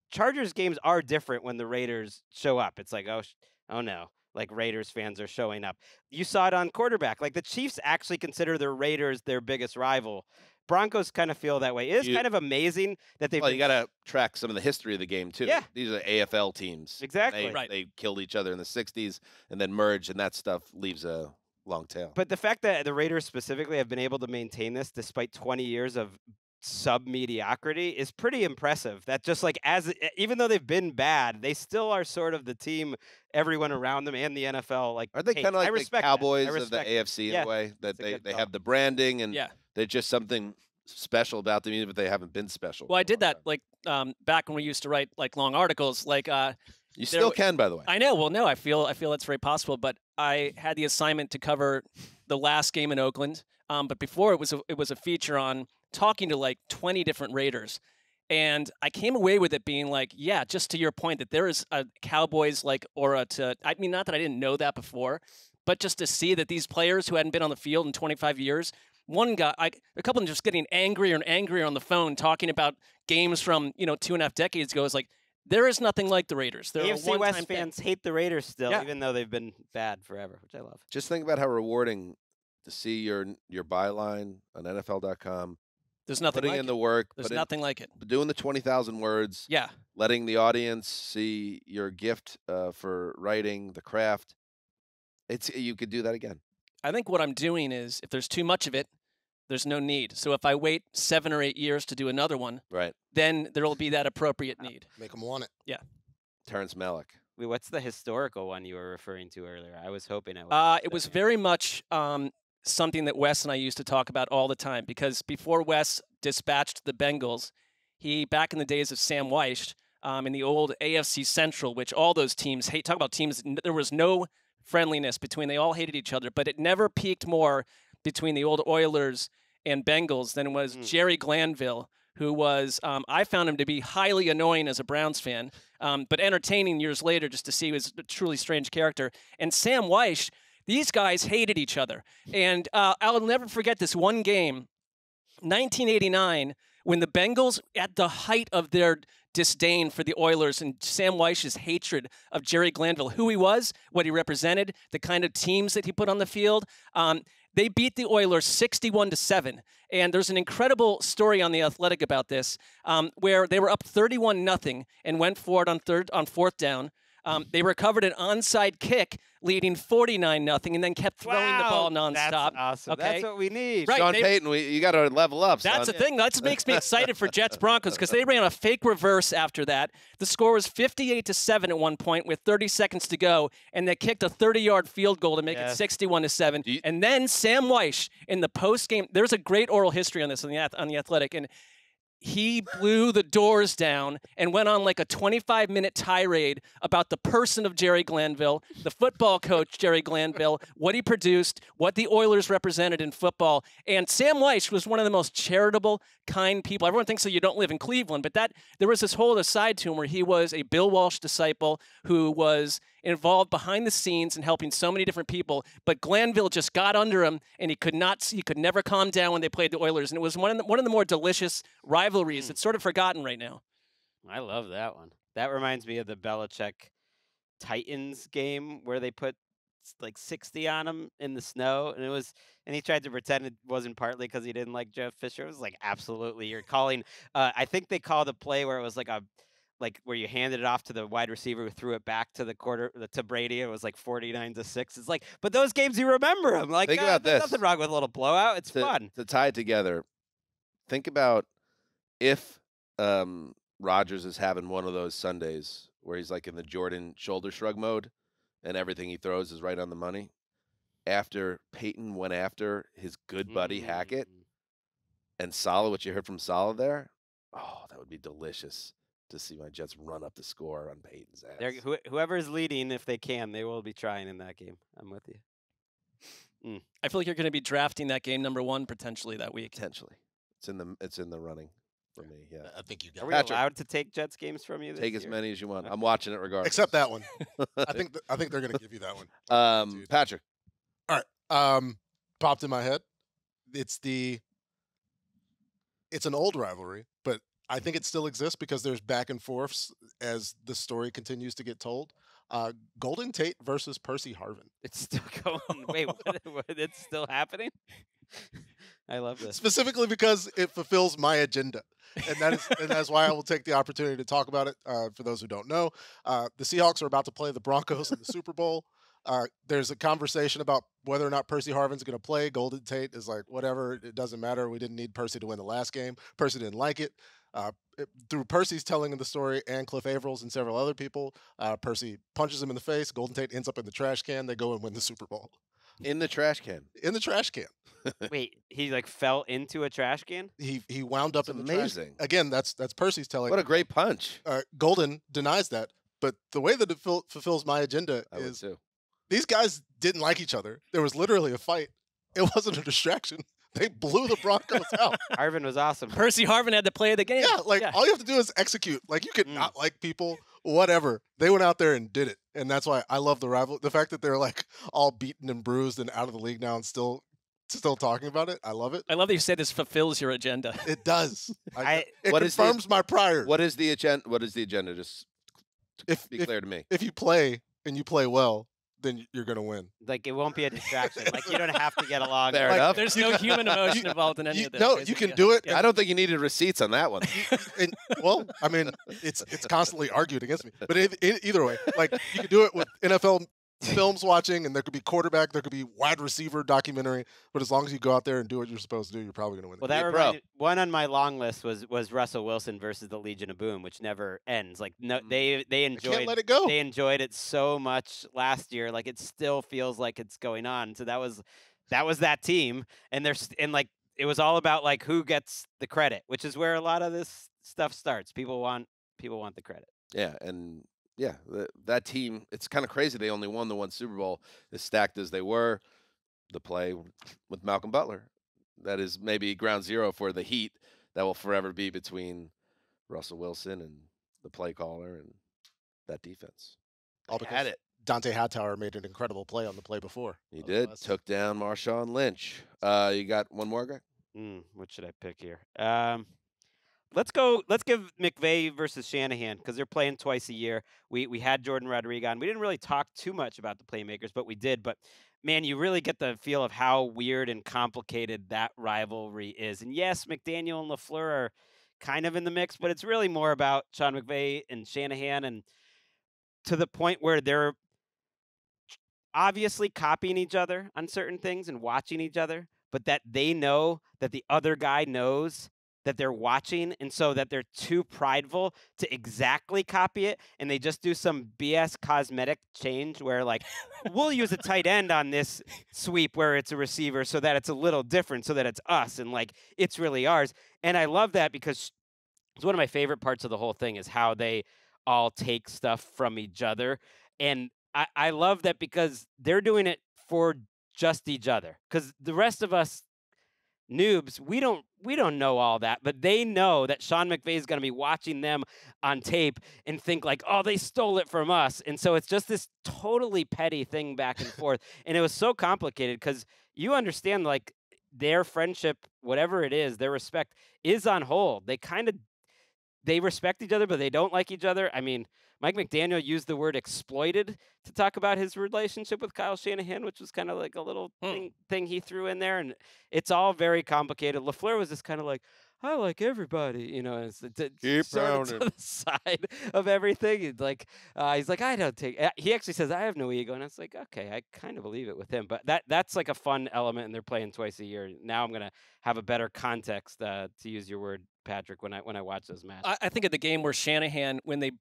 Chargers games are different when the Raiders show up. It's like, oh no. Like Raiders fans are showing up. You saw it on quarterback. Like the Chiefs actually consider the Raiders their biggest rival. Broncos kind of feel that way. It is kind of amazing that they've. Well, you got to track some of the history of the game too. Yeah. These are AFL teams. Exactly. They killed each other in the 60s and then merged, and that stuff leaves a long tail. But the fact that the Raiders specifically have been able to maintain this despite 20 years of sub-mediocrity is pretty impressive. That just like even though they've been bad, they still are sort of the team everyone around them and the NFL like. Are they kind of like the Cowboys of the AFC in a way that they have the branding and they're just something special about them, even if they haven't been special. Well, I did that like back when we used to write like long articles. Like you still can, by the way. I know. Well, no, I feel that's very possible. But I had the assignment to cover the last game in Oakland. But before it was a feature on talking to like 20 different Raiders. And I came away with it being like, yeah, just to your point that there is a Cowboys like aura to, I mean, not that I didn't know that before, but just to see that these players who hadn't been on the field in 25 years, one guy, a couple of them just getting angrier and angrier on the phone talking about games from, 2.5 decades ago. It's like, there is nothing like the Raiders. They're AFC West fans hate the Raiders still, even though they've been bad forever, which I love. Just think about how rewarding to see your byline on NFL.com. There's nothing putting like in the work. There's nothing like it. Doing the 20,000 words. Yeah. Letting the audience see your gift for writing, the craft. You could do that again. I think what I'm doing is if there's too much of it, there's no need. So if I wait 7 or 8 years to do another one, right, then there will be that appropriate need. Make them want it. Yeah. Terrence Malick. Wait, what's the historical one you were referring to earlier? I was hoping it was very much something that Wes and I used to talk about all the time, because before Wes dispatched the Bengals, he, back in the days of Sam Weish, in the old AFC Central, which all those teams hate, talk about teams, there was no friendliness between, they all hated each other, but it never peaked more between the old Oilers and Bengals than it was Jerry Glanville, who was, I found him to be highly annoying as a Browns fan, but entertaining years later just to see he was a truly strange character. And Sam Weish, these guys hated each other. And I'll never forget this one game, 1989, when the Bengals, at the height of their disdain for the Oilers and Sam Weich's hatred of Jerry Glanville, who he was, what he represented, the kind of teams that he put on the field, they beat the Oilers 61-7. And there's an incredible story on The Athletic about this, where they were up 31-0 and went for it on fourth down. They recovered an onside kick leading 49-0, and then kept throwing the ball nonstop. That's awesome. Okay? That's what we need. Right, Sean Payton, you got to level up, son. That's the thing. That makes me excited for Jets Broncos because they ran a fake reverse after that. The score was 58-7 at one point with 30 seconds to go, and they kicked a 30-yard field goal to make it 61-7. And then Sam Weish in the post game. There's a great oral history on this on the Athletic, and he blew the doors down and went on like a 25-minute tirade about the person of Jerry Glanville, the football coach Jerry Glanville, what he produced, what the Oilers represented in football. And Sam Weish was one of the most charitable, kind people. Everyone thinks that you don't live in Cleveland, but there was this whole other side to him where he was a Bill Walsh disciple who was involved behind the scenes and helping so many different people. But Glanville just got under him, and he could never calm down when they played the Oilers. And it was one of the more delicious rivalries. It's sort of forgotten right now. I love that one. That reminds me of the Belichick Titans game where they put like 60 on him in the snow, and he tried to pretend it wasn't partly because he didn't like Jeff Fisher. It was like, absolutely, you're calling. I think they called a play where it was like where you handed it off to the wide receiver who threw it back to Brady. It was like 49-6. It's like, but those games you remember them. Like, think about there's this. nothing wrong with a little blowout. It's fun to tie it together. Think about if Rodgers is having one of those Sundays where he's like in the Jordan shoulder shrug mode, and everything he throws is right on the money. After Peyton went after his good buddy Hackett and Saleh, what you heard from Saleh there, that would be delicious to see my Jets run up the score on Peyton's ass. Whoever is leading, if they can, they will be trying in that game. I'm with you. I feel like you're going to be drafting that game number 1 potentially that week. Potentially, it's in the running for me. Yeah, I think you got. Are we allowed to take Jets games from you? Take as many as you want. I'm watching it regardless. Except that one. I think they're going to give you that one. Patrick. All right. Popped in my head. It's an old rivalry, but I think it still exists because there's back and forths as the story continues to get told. Golden Tate versus Percy Harvin. It's still going. Wait, what? It's still happening? I love this. Specifically because it fulfills my agenda. And that's why I will take the opportunity to talk about it. For those who don't know, the Seahawks are about to play the Broncos in the Super Bowl. There's a conversation about whether or not Percy Harvin's going to play. Golden Tate is like, whatever, it doesn't matter. We didn't need Percy to win the last game. Percy didn't like it. Through Percy's telling of the story and Cliff Avrils and several other people, Percy punches him in the face. Golden Tate ends up in the trash can. They go and win the Super Bowl. In the trash can. In the trash can. Wait, he like fell into a trash can? He wound up in the amazing. trash. Again, that's Percy's telling. What a great punch. Golden denies that, but the way that it fulfills my agenda is these guys didn't like each other. There was literally a fight. It wasn't a distraction. They blew the Broncos out. Harvin was awesome. Percy Harvin had to play the game. Yeah, all you have to do is execute. Like, you could not like people, whatever. They went out there and did it. And that's why I love the rival. The fact that they're like all beaten and bruised and out of the league now and still talking about it. I love it. I love that you say this fulfills your agenda. It does. It what confirms my prior. What is the agenda? Just be clear to me. If you play and you play well, then you're going to win. Like, it won't be a distraction. Like, you don't have to get along. Fair enough. There's no human emotion involved in any of this. No, you can do it. I don't think you needed receipts on that one. Well, I mean, it's constantly argued against me. But either way, like, you can do it with NFL films watching, and there could be quarterback, there could be wide receiver documentary. But as long as you go out there and do what you're supposed to do, you're probably going to win. Well, that reminded, one on my long list was Russell Wilson versus the Legion of Boom, which never ends. Like, no, they enjoyed. Can't let it go. They enjoyed it so much last year. Like, it still feels like it's going on. So that was that team, and like it was all about like who gets the credit, which is where a lot of this stuff starts. People want the credit. Yeah, and. Yeah, that team, it's kind of crazy. They only won the one Super Bowl, as stacked as they were. The play with Malcolm Butler, that is maybe ground zero for the heat that will forever be between Russell Wilson and the play caller and that defense. All because Dante Hightower made an incredible play on the play before. He did. Took down Marshawn Lynch. You got one more, Greg? What should I pick here? Let's give McVay versus Shanahan because they're playing twice a year. We had Jordan Rodriguez on. We didn't really talk too much about the playmakers, but we did. But, man, you really get the feel of how weird and complicated that rivalry is. And, yes, McDaniel and LaFleur are kind of in the mix, but it's really more about Sean McVay and Shanahan, and to the point where they're obviously copying each other on certain things and watching each other, but that they know that the other guy knows that they're watching, and so that they're too prideful to exactly copy it, and they just do some BS cosmetic change where, like, we'll use a tight end on this sweep where it's a receiver so that it's a little different, so that it's us, and, like, it's really ours. And I love that because it's one of my favorite parts of the whole thing is how they all take stuff from each other. And I love that because they're doing it for just each other. Because the rest of us noobs, we don't know all that, but they know that Sean McVay is going to be watching them on tape and think like, oh, they stole it from us. And so it's just this totally petty thing back and forth. And it was so complicated because you understand, like, their friendship, whatever it is, their respect is on hold. They respect each other, but they don't like each other. I mean, Mike McDaniel used the word exploited to talk about his relationship with Kyle Shanahan, which was kind of like a little thing he threw in there. And it's all very complicated. LaFleur was just kind of like, I like everybody, you know, it's sort of to the side of everything. He's like, I don't take. He actually says, I have no ego, and it's like, okay, I kind of believe it with him. But that's like a fun element, and they're playing twice a year. Now I'm gonna have a better context, to use your word, Patrick, when I watch those matches. I think of the game where Shanahan, when they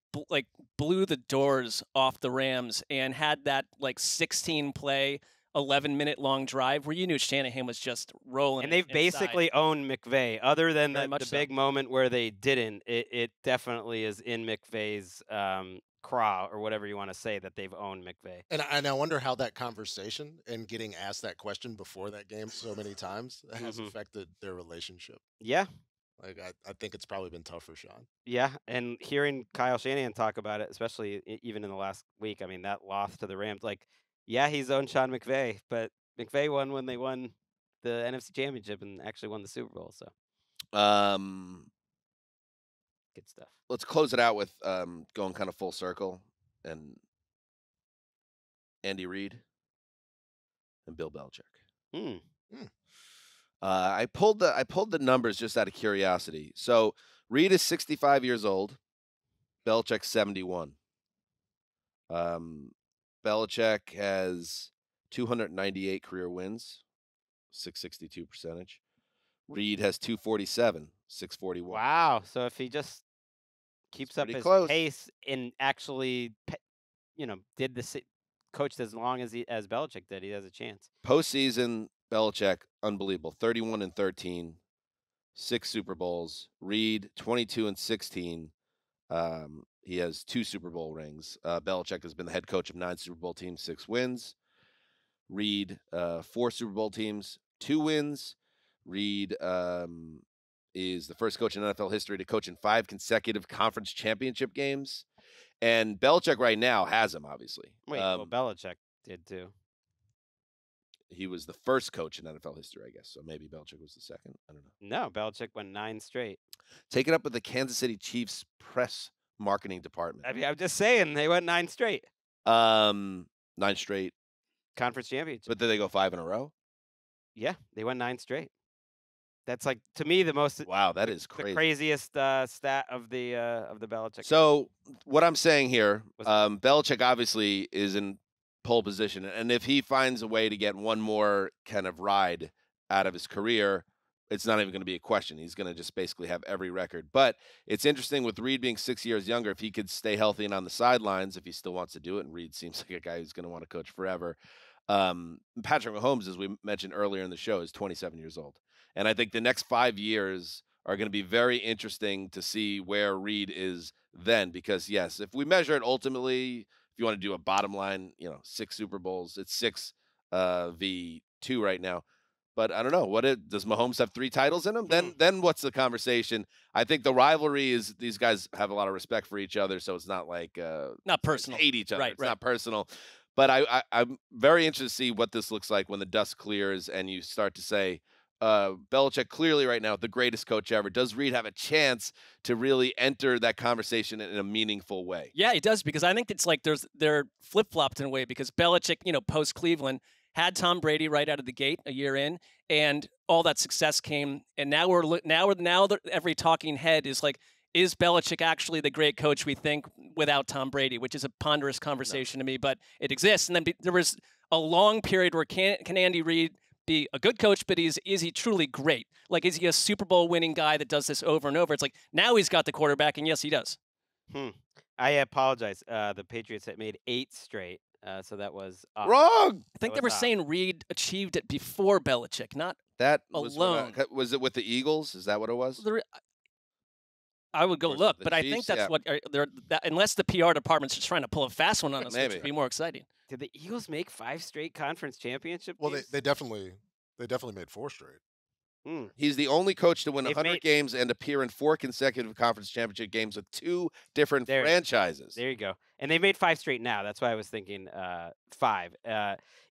blew the doors off the Rams and had that 16 play. 11-minute long drive where you knew Shanahan was just rolling. And they've basically owned McVay. Other than the big moment where they didn't, it definitely is in McVay's craw, or whatever you want to say, that they've owned McVay. And I wonder how that conversation and getting asked that question before that game so many times has affected their relationship. Yeah. Like, I think it's probably been tough for Sean. Yeah, and hearing Kyle Shanahan talk about it, especially even in the last week, I mean, that loss to the Rams, yeah, he's owned Sean McVay, but McVay won when they won the NFC Championship and actually won the Super Bowl. So, good stuff. Let's close it out with going kind of full circle and Andy Reid and Bill Belichick. I pulled the numbers just out of curiosity. So Reid is 65 years old. Belichick's 71. Belichick has 298 career wins, 662 percentage. Reid has 247, 641. Wow. So if he just keeps up his pace and actually, did the coached as long as Belichick did, he has a chance. Postseason, Belichick, unbelievable. 31-13, 6 Super Bowls. Reid, 22-16. He has 2 Super Bowl rings. Belichick has been the head coach of 9 Super Bowl teams, 6 wins. Reid, 4 Super Bowl teams, 2 wins. Reid is the first coach in NFL history to coach in 5 consecutive conference championship games. And Belichick right now has him, obviously. Wait, well, Belichick did too. He was the first coach in NFL history, I guess. So maybe Belichick was the second. I don't know. No, Belichick went 9 straight. Take it up with the Kansas City Chiefs press marketing department. I mean, I'm just saying they went 9 straight. 9 straight conference championships. But did they go 5 in a row? Yeah, they went 9 straight. That's to me the most. Wow, that is crazy. The craziest stat of the Belichick. So what I'm saying here, Belichick obviously is in pole position, and if he finds a way to get one more kind of ride out of his career, it's not even going to be a question. He's going to just basically have every record. But it's interesting with Reid being 6 years younger, if he could stay healthy and on the sidelines, if he still wants to do it, and Reid seems like a guy who's going to want to coach forever. Patrick Mahomes, as we mentioned earlier in the show, is 27 years old. And I think the next 5 years are going to be very interesting to see where Reid is then. Because, yes, if we measure it ultimately, if you want to do a bottom line, 6 Super Bowls, it's 6 v 2 right now. But I don't know. Does Mahomes have 3 titles in him? Then what's the conversation? I think the rivalry is these guys have a lot of respect for each other, so it's not like not personal. Hate each other. Right, it's not personal. But I'm very interested to see what this looks like when the dust clears and you start to say, Belichick clearly right now the greatest coach ever. Does Reid have a chance to really enter that conversation in a meaningful way? Yeah, he does, because I think it's like they're flip-flopped in a way, because Belichick, post Cleveland, had Tom Brady right out of the gate a year in, and all that success came. And now every talking head is like, is Belichick actually the great coach we think without Tom Brady? Which is a ponderous conversation to me, but it exists. And then there was a long period where can Andy Reid be a good coach, but is he truly great? Like, is he a Super Bowl winning guy that does this over and over? It's like, now he's got the quarterback, and yes, he does. I apologize. The Patriots had made 8 straight, so that was wrong. I think they were saying Reid achieved it before Belichick, not that was alone. Was it with the Eagles? Is that what it was? I would go look, but Chiefs, I think that's what unless the PR department's just trying to pull a fast one on us, which would be more exciting. Did the Eagles make 5 straight conference championship Well, games? they definitely made 4 straight. He's the only coach to win 100 games and appear in 4 consecutive conference championship games with 2 different franchises. There you go. And they made 5 straight now. That's why I was thinking 5.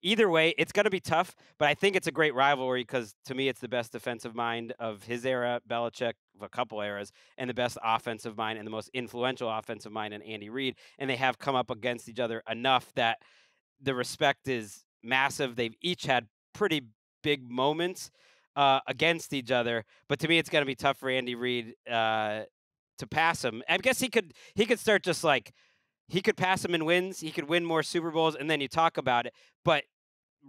Either way, it's going to be tough, but I think it's a great rivalry because, to me, it's the best defensive mind of his era, Belichick, of a couple eras, and the best offensive mind and the most influential offensive mind in Andy Reid. And they have come up against each other enough that the respect is massive. They've each had pretty big moments against each other, but to me, it's going to be tough for Andy Reid to pass him. I guess he could start just like he could pass him in wins. He could win more Super Bowls, and then you talk about it. But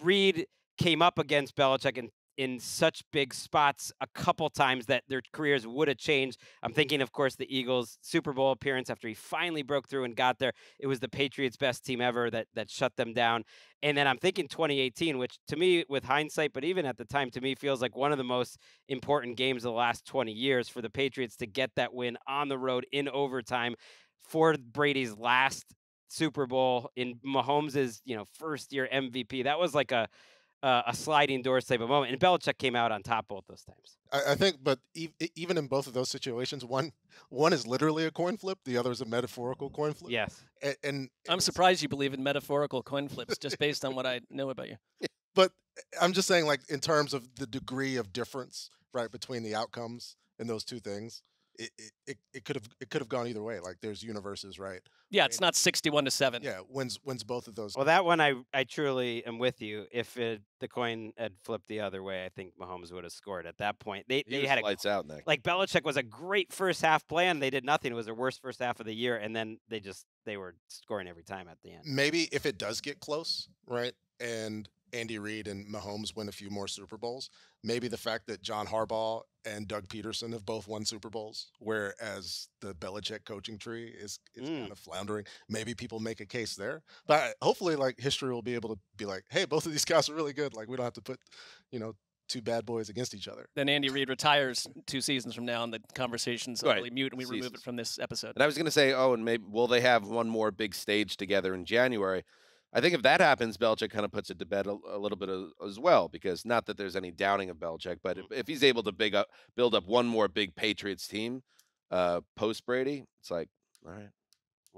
Reid came up against Belichick in such big spots a couple times that their careers would have changed. I'm thinking, of course, the Eagles' Super Bowl appearance after he finally broke through and got there. It was the Patriots' best team ever that shut them down. And then I'm thinking 2018, which to me, with hindsight, but even at the time, to me, feels like one of the most important games of the last 20 years for the Patriots to get that win on the road in overtime for Brady's last Super Bowl in Mahomes' first-year MVP. That was like a sliding doors type of moment, and Belichick came out on top both those times. I think, but even in both of those situations, one is literally a coin flip, the other is a metaphorical coin flip. Yes, and I'm surprised you believe in metaphorical coin flips, just based on what I know about you. But I'm just saying, like, in terms of the degree of difference, right, between the outcomes in those two things, it could have gone either way. Like, there's universes, right? Yeah, it's not 61-7. Yeah, wins both of those. Well, that one I truly am with you. If the coin had flipped the other way, I think Mahomes would have scored at that point. They had lights out in that. Like, Belichick was a great first half plan. They did nothing. It was their worst first half of the year, and then they were scoring every time at the end. Maybe if it does get close, right, and Andy Reid and Mahomes win a few more Super Bowls, maybe the fact that John Harbaugh and Doug Peterson have both won Super Bowls, whereas the Belichick coaching tree is kind of floundering, maybe people make a case there. But hopefully, like, history will be able to be like, hey, both of these guys are really good. Like, we don't have to put, two bad boys against each other. Then Andy Reid retires 2 seasons from now, and the conversation's really mute, and we remove it from this episode. And I was going to say, and maybe will they have one more big stage together in January? I think if that happens, Belichick kind of puts it to bed a little bit as well, because not that there's any doubting of Belichick, but if he's able to build up one more big Patriots team post Brady, it's like, all right,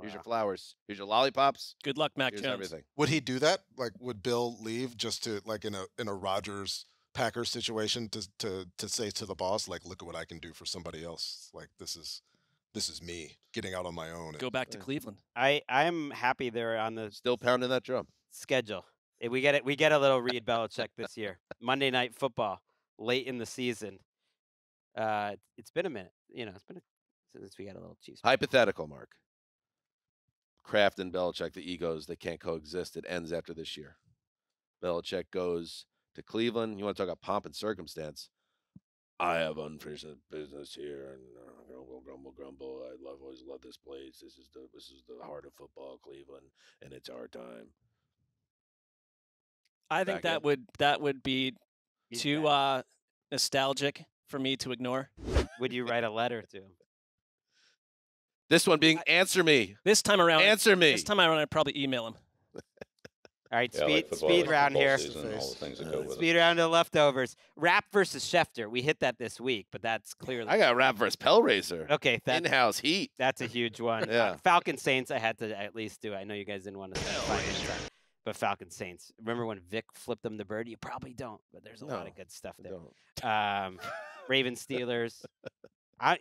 here's your flowers, here's your lollipops. Good luck, Mac Jones. Everything. Would he do that? Like, would Bill leave just to, like, in a Rodgers Packers situation to say to the boss, like, look at what I can do for somebody else. Like, this is me getting out on my own. Go back to Cleveland. I'm happy they're on the still pounding that drum schedule. We get it. We get a little Reid Belichick this year. Monday Night Football late in the season. It's been a minute. It's been since we got a little Chiefs. Hypothetical, Mark. Kraft and Belichick, the egos, they can't coexist. It ends after this year. Belichick goes to Cleveland. You want to talk about pomp and circumstance? I have unfinished business here, and grumble. I always love this place. This is the heart of football, Cleveland, and it's our time. I think that would be too nostalgic for me to ignore. Would you write a letter to him? This one being answer me. This time around, answer me. This time around, I'd probably email him. All right, speed round here. Speed round to leftovers. Rapp versus Schefter. We hit that this week, but that's clearly. I got Rapp versus Pellraiser. Okay, in-house heat. That's a huge one. Yeah. Falcon Saints. I had to at least do. I know you guys didn't want to spend 5 minutes on it, but Falcon Saints. Remember when Vic flipped them the bird? You probably don't, but there's a lot of good stuff there. Ravens Steelers. I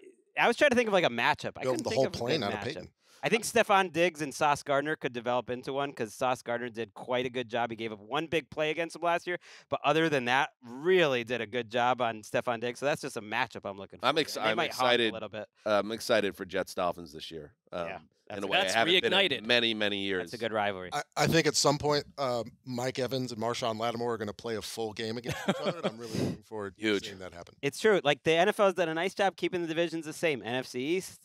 was trying to think of like a matchup. I couldn't the think whole of a plane good out of matchup. Peyton. I think Stephon Diggs and Sauce Gardner could develop into one because Sauce Gardner did quite a good job. He gave up one big play against him last year, but other than that, really did a good job on Stephon Diggs. So that's just a matchup I'm looking for. I'm excited a little bit. I'm excited for Jets Dolphins this year. in a way I haven't been in many, many years. It's a good rivalry. I think at some point, Mike Evans and Marshawn Lattimore are going to play a full game against each other, and I'm really looking forward to seeing that happen. It's true. Like the NFL's done a nice job keeping the divisions the same. NFC East,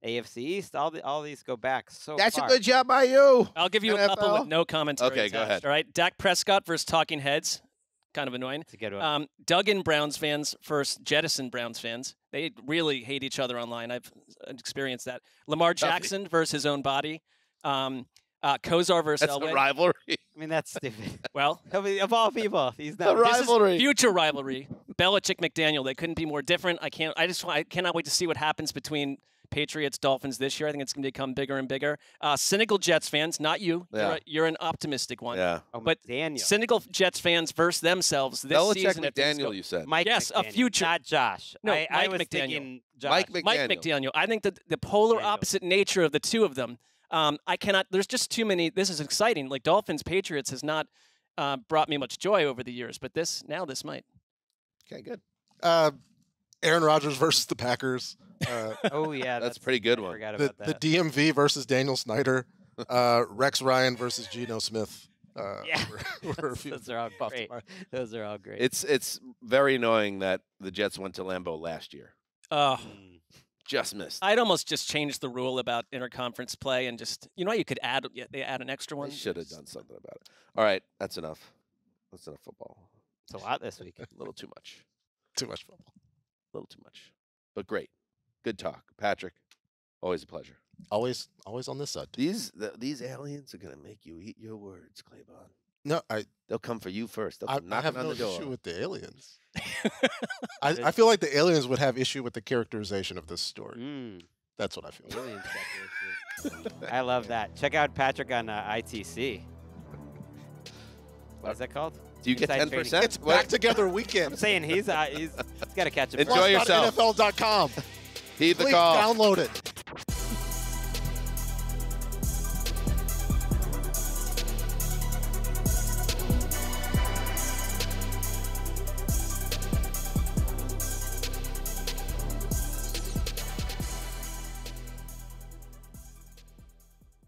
AFC East, all these go back so That's far. a good job by you. I'll give you a couple with no commentary. Okay, go ahead. All right, Dak Prescott versus Talking Heads. Kind of annoying. It's a good one. Duggan Browns fans versus Jettison Browns fans. They really hate each other online. I've experienced that. Lamar Jackson versus his own body. Kozar versus That's Elway. a rivalry. I mean, that's stupid. Well, of all people, he's not. A rivalry. Future rivalry. Belichick McDaniel. They couldn't be more different. I cannot wait to see what happens between Patriots, Dolphins this year. I think it's going to become bigger and bigger. Cynical Jets fans, not you. Yeah. You're an optimistic one. Yeah. But McDaniel. Cynical Jets fans versus themselves this Belichick season. McDaniel, you said. Mike yes, McDaniel, a future. not Josh. No, I Mike was McDaniel. thinking Josh. Mike McDaniel. Mike McDaniel. I think that the polar opposite nature of the two of them. I cannot. There's just too many. This is exciting. Like Dolphins, Patriots has not brought me much joy over the years, but this might. Okay, good. Aaron Rodgers versus the Packers. Oh yeah, that's a pretty good one. The DMV versus Daniel Snyder. Rex Ryan versus Geno Smith. Those are all great. Those are all great. It's very annoying that the Jets went to Lambeau last year. Oh. Just missed. I'd almost just change the rule about interconference play and just, you know, you could add an extra one. They should have done something about it. All right, that's enough. That's enough football. It's a lot this week. A little too much. Too much football. A little too much. But great. Good talk. Patrick, always a pleasure. Always on this side. These aliens are going to make you eat your words, Claybon. No, they'll come for you first. They'll I come knocking have on no the door. issue with the aliens. I feel like the aliens would have issue with the characterization of this story. That's what I feel. Aliens got the issue. I love that. Check out Patrick on ITC. What is that called? Do you get Inside 10%? Trading. It's back together weekend. I'm saying he's got to catch up. Enjoy yourself. NFL.com. Heed the Please call. download it.